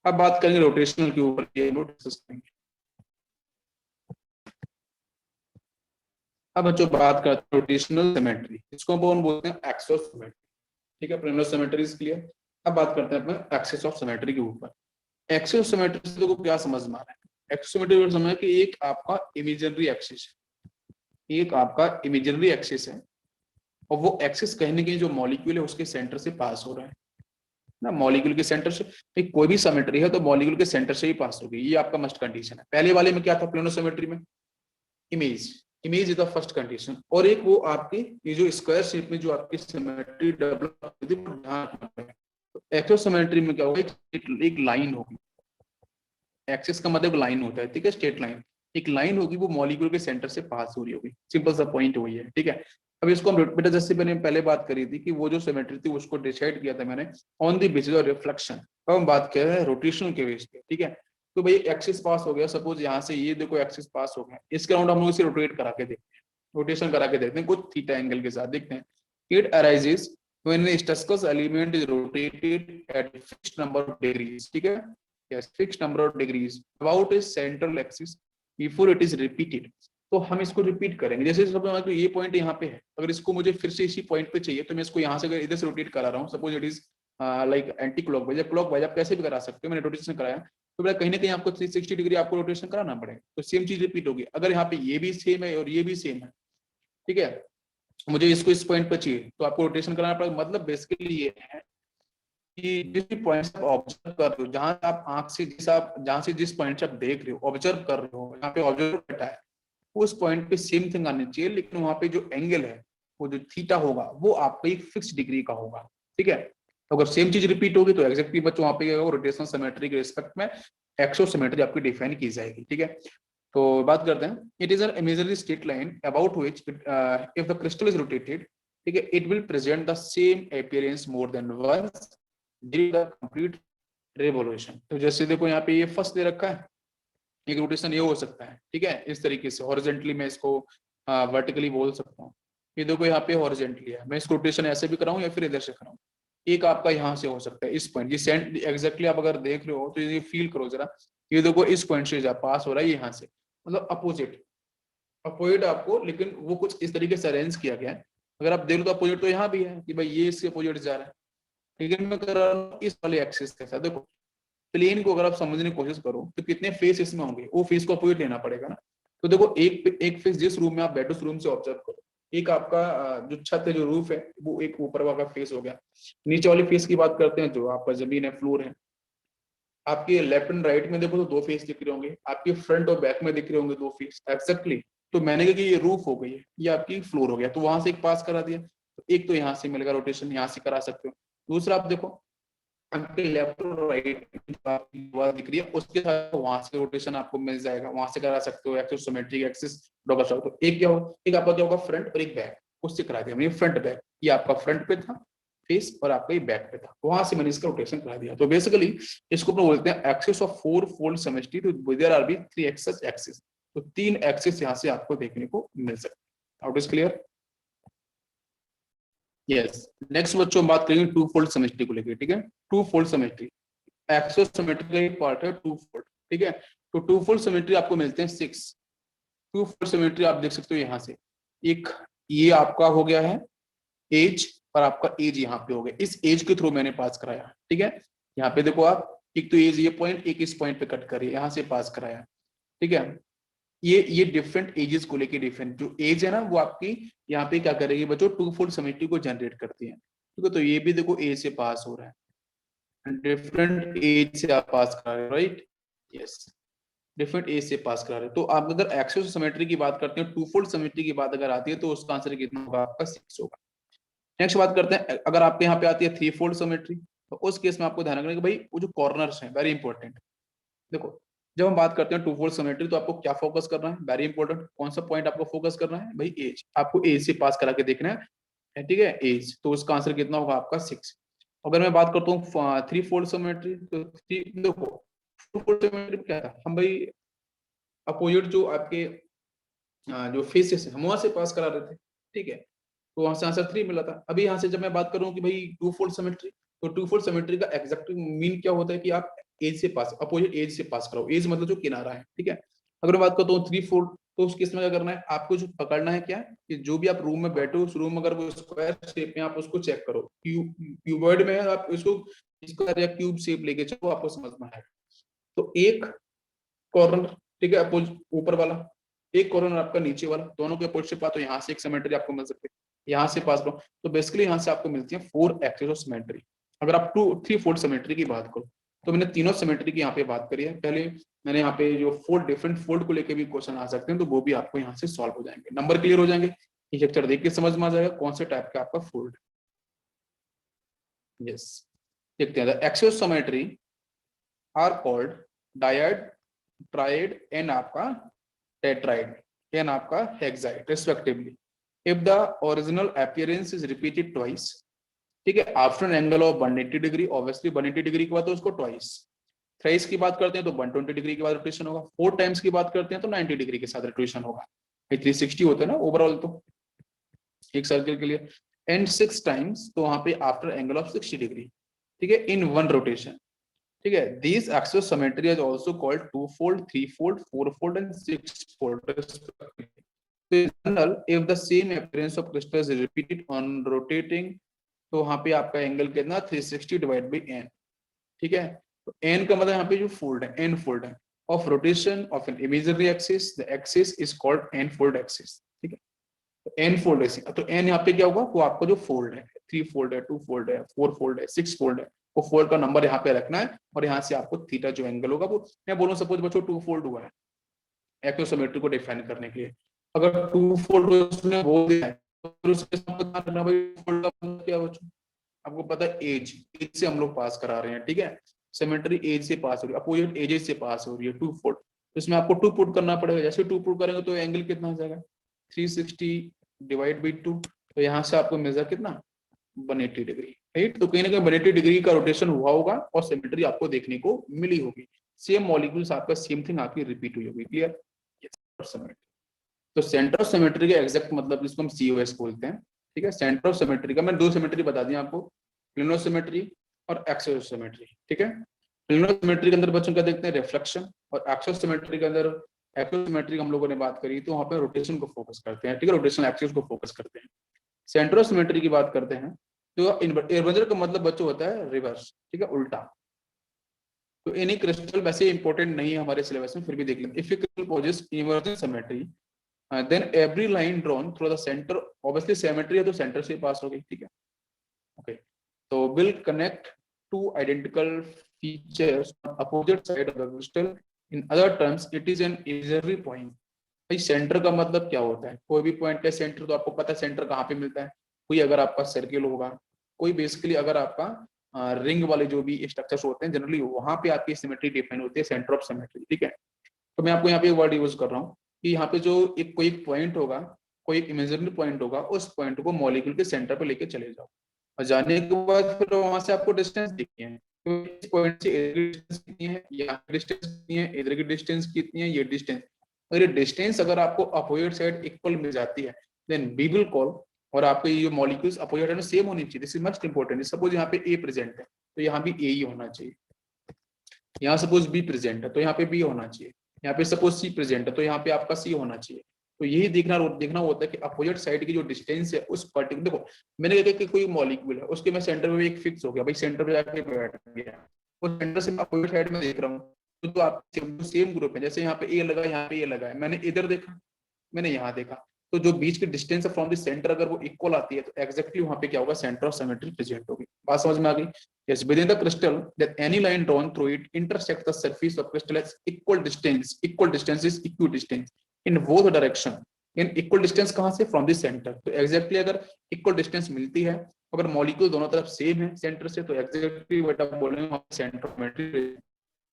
अब बात करेंगे रोटेशनल के ऊपर, ये डिस्कस करेंगे। अब बच्चों बात करते हैं रोटेशनल सिमेट्री, इसको हम बोलते हैं एक्सिस ऑफ सिमेट्री। ठीक है, प्लेनो सिमेट्री इज क्लियर। अब बात करते हैं अपने एक्सिस ऑफ सिमेट्री के ऊपर। एक्सिस ऑफ सिमेट्री से को क्या समझ में आ रहा है? एक्सिस ऑफ सिमेट्री समझ कि एक आपका इमेजिनरी एक्सिस है, एक आपका इमेजिनरी एक्सिस है, और वो एक्सिस कहीं ना कहीं जो मॉलिक्यूल है उसके सेंटर से पास हो रहा है ना, मॉलिक्यूल के सेंटर से। कोई भी सिमेट्री है तो मॉलिक्यूल के सेंटर से ही पास होगी, ये आपका मस्ट कंडीशन है। पहले वाले में क्या था प्लेनो सिमेट्री में? Image, image is the first condition. और एक वो आपकी ये जो स्क्वायर शेप में जो आपकी सिमेट्री डेवलप होती है, एक्सिस सिमेट्री में क्या होगा, एक लाइन होगी। एक्सिस का मतलब लाइन होता है, ठीक है, स्ट्रेट लाइन। एक लाइन होगी, वो मॉलिक्यूल के सेंटर से पास हो रही होगी, सिंपल सा पॉइंट वही है। ठीक है, अब इसको हम बेटा जैसे मैंने पहले बात करी थी कि वो जो सिमेट्री थी उसको डिसाइड किया था मैंने on the basis of reflection. अब हम बात कर रहे हैं रोटेशनल के बेस पे। ठीक है, तो भाई एक्सिस पास हो गया, सपोज यहाँ से ये देखो एक्सिस पास हो गया, इसके अराउंड हम लोग इसे रोटेट करा के देखते हैं, रोटेशन करा के देखते हैं कुछ थीटा एंगल के साथ, देखते हैं। It arises when a viscous element is rotated at a fixed number of degrees, ठीक है, yes, fixed number of degrees about a central axis before it is repeated। तो हम इसको रिपीट करेंगे, जैसे सपोज ये पॉइंट यहाँ पे है, अगर इसको मुझे फिर से इसी पॉइंट पे चाहिए तो मैं इसको यहाँ से अगर इधर से रोटेट करा रहा हूँ, suppose it is like anti clockwise या क्लॉकवाइज, आप कैसे भी करा सकते हो, मैंने रोटेशन कराया तो बेटा कहीं ना कहीं आपको 360 डिग्री आपको रोटेशन कराना पड़ेगा, तो सेम चीज रिपीट होगी। अगर यहाँ पे ये भी सेम है और ये भी सेम है, ठीक है, मुझे इसको इस पॉइंट पर चाहिए तो आपको रोटेशन कराना पड़ेगा। मतलब बेसिकली ये है कि जिस भी पॉइंट से आप ऑब्जर्व कर रहे हो, जहां आप आंख से जहां से जिस पॉइंट से आप देख रहे हो, ऑब्जर्व कर रहे हो, यहाँ पे ऑब्जर्व बैठा है, उस पॉइंट पे सेम थिंग आनी चाहिए, लेकिन वहां पे जो एंगल है वो जो थीटा होगा वो आपका एक फिक्स डिग्री का होगा। ठीक है, तो अगर सेम चीज रिपीट होगी तो एग्जैक्टली बच्चों वहां पे रोटेशनल सिमेट्री के रिस्पेक्ट में एक्सोसिमेट्री आपकी डिफाइन की जाएगी। ठीक है, तो बात करते हैं, it is an imaginary straight line about which if the crystal is rotated, ठीक है, it will present the same appearance more than once during the complete revolution. तो जैसे देखो यहाँ पे ये फर्स्ट दे रखा है, एक रोटेशन ये हो सकता है, ठीक है, इस तरीके से हॉरिजॉन्टली मैं इसको वर्टिकली बोल सकता हूँ। ये देखो यहाँ पे हॉरिजॉन्टली है, मैं इसको रोटेशन ऐसे भी कराऊं या फिर इधर से कराऊं। एक आपका यहाँ से हो सकता है इस पॉइंट, ये सेंट एग्जैक्टली आप अगर देख रहे हो तो ये फील करो जरा, ये देखो इस पॉइंट से पास हो रहा है यहाँ से, मतलब अपोजिट अपोजिट आपको, लेकिन वो कुछ इस तरीके से अरेंज किया गया है। अगर आप देख लो तो अपोजिट तो यहाँ भी है कि भाई ये इसके अपोजिट जा रहा है, लेकिन मैं कर रहा हूँ इस वाले एक्सिस के साथ। देखो प्लेन को अगर आप समझने की कोशिश करो तो कितने फेस इसमें होंगे, वो फेस को अपोजिट लेना पड़ेगा ना। तो देखो एक फेस जिस रूम में आप बैठो उस रूम से ऑब्जर्व करो, एक आपका जो छत है, जो रूफ है, वो एक ऊपर वाला फेस हो गया। नीचे वाली फेस की बात करते हैं, जो आपका जमीन है, फ्लोर है। आपके लेफ्ट एंड राइट में देखो तो 2 फेस दिख रहे होंगे, आपके फ्रंट और बैक में दिख रहे होंगे 2 फेस एक्जैक्टली। तो मैंने कहा कि ये रूफ हो गई है, ये आपकी फ्लोर हो गया, तो वहां से एक पास करा दिया, तो एक तो यहाँ से मिलेगा रोटेशन, यहाँ से करा सकते हो। दूसरा आप देखो आपके लेफ्ट और राइट दिख रही है, उसके साथ वहां से रोटेशन आपको मिल जाएगा, वहां से करा सकते हो, एक्सिस सिमेट्रिक एक्सिस ड्रॉ कर सकते हो। एक क्या हो, एक आपका क्या होगा फ्रंट और एक बैक, उससे करा दिया मैंने फ्रंट बैक, ये आपका फ्रंट पे था फेस और आपका ये बैक पे था, वहां से मैंने इसका रोटेशन करा दिया। तो बेसिकली इसको अपन बोलते हैं एक्सिस ऑफ 4 फोल्ड सिमेट्री, तो देयर आर बी 3 एक्सिस, तो 3 एक्सिस यहाँ से आपको देखने को मिल सकते हैं। Out is clear? Yes, next बच्चों बात करेंगे टू फोल्ड सिमेट्री को लेकर। ठीक है, two fold symmetry axis symmetry का एक पार्ट है टू फोल्ड। ठीक है, तो टू फोल्ड सिमेट्री आपको मिलते हैं 6। टू फोल्ड सिमेट्री आप देख सकते हो यहाँ से, एक ये आपका हो गया है एज, और आपका एज यहाँ पे हो गया, इस एज के थ्रू मैंने पास कराया। ठीक है, यहाँ पे देखो आप, एक तो एज ये पॉइंट, एक इस पॉइंट पे कट करिए, यहाँ से पास कराया। ठीक है, ये डिफरेंट एजेस को लेके डिफरेंट जो एज है ना वो आपकी यहाँ पे क्या करेगी बच्चों, टू फोल्ड सिमेट्री को जनरेट करती है। ठीक है, तो ये भी देखो एज से पास हो रहा है, डिफरेंट एज से आप पास कर रहे हो, राइट? यस, डिफरेंट एज से पास करा रहे हैं। तो आप अगर एक्सिस सिमेट्री की बात करते हैं, टू फोल्ड सिमेट्री की बात अगर आती है तो उसका आंसर कितना होगा आपका 6 होगा। नेक्स्ट बात करते हैं, अगर आपके यहाँ पे आती है थ्री फोल्ड सिमेट्री, तो उस केस में आपको ध्यान रखना कि भाई वो जो कॉर्नर्स हैं वेरी इंपॉर्टेंट। देखो जब हम बात करते हैं टू फोल्ड सिमेट्री तो आपको क्या फोकस करना है, वेरी इंपॉर्टेंट, कौन सा पॉइंट आपको फोकस करना है भाई, एज, आपको एज से पास करा के देखना है, ठीक है, एज, तो उसका आंसर कितना होगा आपका 6। अगर मैं बात करता हूँ थ्री फोल्ड सिमेट्री, तो देखो टू फोल्ड सिमेट्री में क्या था, हम भाई अपोजिट जो आपके जो फेसेस है हम वहां से पास करा रहे थे, ठीक है, तो वहां से आंसर 3 मिला था। अभी यहाँ से जब मैं बात करूँ कि भाई टू फोल्ड सिमेट्री, तो टू फोल्ड सिमेट्री का एग्जैक्ट मीन क्या होता है कि आप एज से पास, अपोजिट एज से पास कराओ, एज मतलब जो किनारा है, ठीक है। अगर मैं बात करता हूँ थ्री फोल्ड, तो उस केस में क्या करना है, आपको जो पकड़ना है क्या है कि जो भी आप रूम में बैठे हो उस रूम अगर वो स्क्वायर शेप में, आप उसको चेक करो, क्यूबॉइड में है, आप उसको स्क्वायर या क्यूब शेप लेके चलो, आपको समझना है। तो एक कॉर्नर, ठीक है, अपोज ऊपर वाला, एक कॉर्नर आपका नीचे वाला, दोनों के अपोजिट से पास, तो यहाँ से एक सिमेट्री आपको मिल सकती है, यहाँ से पास करो, तो बेसिकली यहाँ से आपको मिलती है 4 एक्सिस ऑफ सिमेट्री। अगर आप टू थ्री फोल्ड सिमेट्री की बात करो, तो मैंने तीनों सिमेट्री की यहाँ पे बात करी है। पहले मैंने यहाँ पे जो 4 डिफरेंट फोल्ड को लेके भी क्वेश्चन आ सकते हैं, तो वो भी आपको यहाँ से सॉल्व हो जाएंगे, नंबर क्लियर हो जाएंगे, ये लेक्चर देख के समझ में आ जाएगा कौन से टाइप का आपका फोल्ड। यस, देखते हैं, axis of symmetry are called diad, triad and आपका tetride and आपका hexide respectively if the original appearance is repeated twice, ठीक है, after an angle of 180 degree, obviously 180 degree के बाद तो उसको ट्वाइस, थ्राइस की बात करते हैं तो 120 डिग्री के बाद रोटेशन होगा, 4 टाइम्स की बात करते हैं तो 90 डिग्री के साथ रोटेशन होगा, 360 होता है ना ओवरऑल तो एक सर्कल के लिए, एंड 6 टाइम्स तो वहां पे आफ्टर एंगल ऑफ 60 डिग्री, ठीक है, इन वन रोटेशन, ठीक है। These axial symmetry is also called two-fold, three-fold, four-fold and six-fold respectively. So in general, if the same appearance of crystal is repeated on rotating, तो वहां पे आपका एंगल कितना 360 डिवाइड बाई n, ठीक है। तो n का मतलब यहाँ पे जो फोल्ड है, n फोल्ड है of rotation of an imaginary axis, the axis is called n fold axis, ठीक है। तो n फोल्ड है, तो n यहाँ पे क्या होगा, वो आपको जो फोल्ड है, 3 फोल्ड है, 2 फोल्ड है, 4 फोल्ड है, 6 फोल्ड है, वो फोल्ड का नंबर यहाँ पे रखना है, और यहाँ से आपको थीटा जो एंगल होगा, वो मैं बोलूँ सपोज बच्चों 2 फोल्ड हुआ है, एक्सोसिमेट्री को डिफाइन करने के लिए, अगर 2 फोल्ड उसने बोल दिया है तो फिर उसके साथ ध्यान रखना भाई फोल्ड का मतलब क्या बच्चों, आपको पता है एज, एज से हम लोग पास करा रहे हैं, ठीक है, सिमेट्री एज से पास हो रही है, अपोजिट एजेस से पास हो रही है, 2 फोल्ड, तो इसमें आपको 2 पुट करना पड़ेगा, जैसे 2 पुट करेंगे तो एंगल कितना हो जाएगा 360 डिवाइड बाई 2, तो यहाँ से आपको मिल जाएगा कितना 180 डिग्री, राइट। तो कहीं ना कहीं 180 डिग्री का रोटेशन हुआ होगा और सिमेट्री आपको देखने को मिली होगी, सेम मॉलिक्यूल्स आपका सेम थिंग आपकी रिपीट हुई होगी, क्लियर। तो सेंटर ऑफ सिमेट्री का एग्जैक्ट मतलब जिसको हम सीओएस बोलते हैं, ठीक है। सेंटर ऑफ सिमेट्री का मैं 2 सिमेट्री बता दिया आपको, प्लेनो सिमेट्री और एक्सियल सिमेट्री, ठीक है। प्लेनो सिमेट्री के अंदर बच्चों क्या देखते हैं रिफ्लेक्शन, और एक्सियल सिमेट्री के अंदर, एक्सियल सिमेट्री हम लोगों ने बात करी तो वहाँ पे रोटेशन को फोकस करते हैं, ठीक है, रोटेशनल एक्सिस को फोकस करते हैं। सेंटर ऑफ सिमेट्री की बात करते हैं तो इन्वर्जन का मतलब बच्चों होता है रिवर्स, ठीक है, उल्टा। तो एनी क्रिस्टल वैसे इंपॉर्टेंट नहीं है हमारे सिलेबस में, फिर भी देख लेते हैं। If crystal possess inversion symmetry then every line drawn through the centre, obviously symmetry है तो सेंटर से पास हो गई, ठीक है, ओके। तो will connect two identical features on opposite side of the crystal, in other terms it is an imaginary point. भाई सेंटर का मतलब क्या होता है, कोई भी पॉइंट है सेंटर, तो आपको पता है सेंटर कहाँ पे मिलता है, कोई अगर आपका सर्किल होगा, कोई बेसिकली अगर आपका रिंग वाले जो भी स्ट्रक्चर्स होते हैं जनरली वहां पे आपकी सिमेट्री डिफाइन होती है, सेंटर ऑफ सिमेट्री, ठीक है। तो मैं आपको यहाँ पे एक वर्ड यूज कर रहा हूँ कि यहाँ पे जो एक कोई पॉइंट होगा, कोई एक इमेजिनरी पॉइंट होगा, उस पॉइंट को मॉलिक्यूल के सेंटर पे लेके चले जाओ, और जाने के बाद फिर वहां से आपको डिस्टेंस दिखनी है, तो इस पॉइंट से इधर की डिस्टेंस कितनी है, यहाँ डिस्टेंस कितनी है, इधर की डिस्टेंस कितनी है, ये डिस्टेंस, अगर ये डिस्टेंस अगर आपको अपोजिट साइड इक्वल मिल जाती है देन वी विल कॉल, और आपके ये मॉलिक्यूल्स अपोजिट साइड में सेम होनी चाहिए, this is must important. Suppose यहाँ पे ए प्रेजेंट है तो यहाँ भी ए ही होना चाहिए, यहाँ सपोज बी प्रेजेंट है तो यहाँ पे बी होना चाहिए, यहाँ पे सपोज सी प्रेजेंट है तो यहाँ पे आपका सी होना चाहिए। तो यही देखना होता है कि अपोजिट साइड की जो डिस्टेंस है उस पर्टिकुलर, देखो मैंने कहा कि कोई मॉलिक्यूल है उसके मैं सेंटर में एक फिक्स हो गया, भाई सेंटर पे जाके बैठ गया, वो सेंटर से मैं अपोजिट साइड में देख रहा हूँ, तो आप सेम ग्रुप है, जैसे यहाँ पे ए लगा, यहाँ पे ए लगा है, मैंने इधर देखा, मैंने यहाँ देखा, तो जो बीच की डिस्टेंस फ्रॉम द सेंटर अगर वो इक्वल आती है तो एक्जैक्टली वहां पे क्या होगा, सेंटर ऑफ सिमेट्री प्रेजेंट होगी। बात समझ में आ गई? Yes, within the crystal, that any line drawn through it intersects the surface of crystal at equal distance. Equal distance is equidistance in both direction. In equal distance कहाँ से? From the center. तो exactly अगर equal distance मिलती है, अगर मॉलिक्यूल दोनों तरफ सेम है सेंटर से, तो exactly बेटा बोलेंगे centre of symmetry.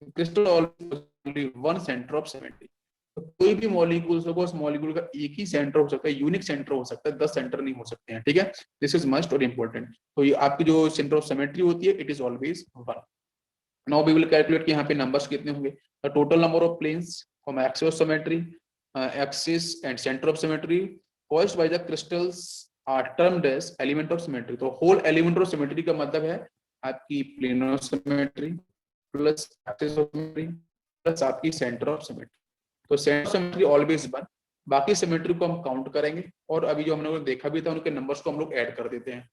Crystal only one centre of symmetry. तो कोई भी मॉलिक्यूल होगा, उस मॉलिक्यूल का एक ही सेंटर हो सकता है, यूनिक सेंटर हो सकता है, 10 सेंटर नहीं हो सकते हैं, ठीक है? दिस इज मस्ट और इंपॉर्टेंट। तो ये आपकी जो सेंटर ऑफ सिमेट्री होती है, it is always 1। Now we will calculate कि यहाँ पे नंबर्स कितने होंगे। The total number of planes from axis of symmetry, axis and centre of symmetry caused by the crystals are termed as element of symmetry। तो होल एलिमेंट ऑफ सिमेट्री का मतलब है आपकी plane of symmetry plus axis of symmetry plus आपकी सेंटर ऑफ सिमेट्री। तो सेंटर ऑफ सिमेट्री ऑलवेज 1। बाकी सिमेट्री को हम काउंट करेंगे, और अभी जो हम लोग देखा भी था उनके नंबर्स को हम लोग ऐड कर देते हैं,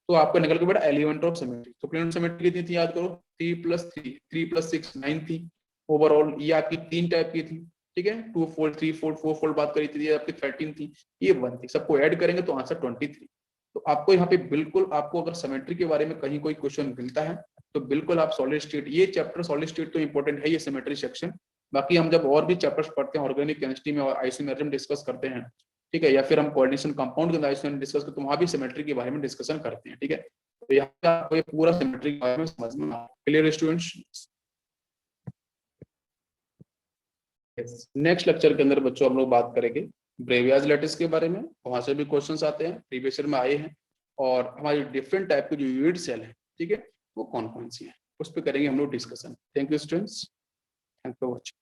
तो आपको निकल के बेटा एलिमेंट ऑफ सिमेट्री। तो प्लेन ऑफ सिमेट्री कितनी थी याद करो, 3 + 3 3 + 6 9 थी ओवरऑल। ये आपकी 3 टाइप की थी, ठीक है? 2 फोल्ड 3 फोल्ड 4 फोल्ड बात करी थी, ये आपकी 13 थी, ये 1 थी। सबको ऐड करेंगे तो आंसर 23। तो आपको यहाँ पे बिल्कुल, आपको अगर सिमेट्री के बारे में कहीं कोई क्वेश्चन मिलता है तो बिल्कुल आप सॉलिड स्टेट, ये चैप्टर सॉलिड स्टेट तो इंपॉर्टेंट है, ये सिमेट्री सेक्शन। बाकी हम जब और भी चैप्टर्स पढ़ते हैं, ऑर्गेनिक केमिस्ट्री में और आइसोमेरिज्म डिस्कस करते हैं, ठीक है, या फिर हम कोऑर्डिनेशन कंपाउंड के अंदर आइसोमेरिज्म डिस्कस करते हैं, तो वहां भी सिमेट्री के बारे में डिस्कशन करते हैं, ठीक है? तो यहाँ पे आपको ये पूरा सिमेट्री के बारे में समझ में आ क्लियर स्टूडेंट्स? नेक्स्ट लेक्चर के अंदर बच्चों हम लोग बात करेंगे ब्रेवियाज लैटिस के बारे में। वहां से भी क्वेश्चंस आते हैं, प्रीवियस ईयर में आए हैं, और हमारी डिफरेंट टाइप की जो यूनिट सेल है, ठीक है, वो कौन कौन सी है, उस पर करेंगे हम लोग discussion. Thank you students, thank you for watching.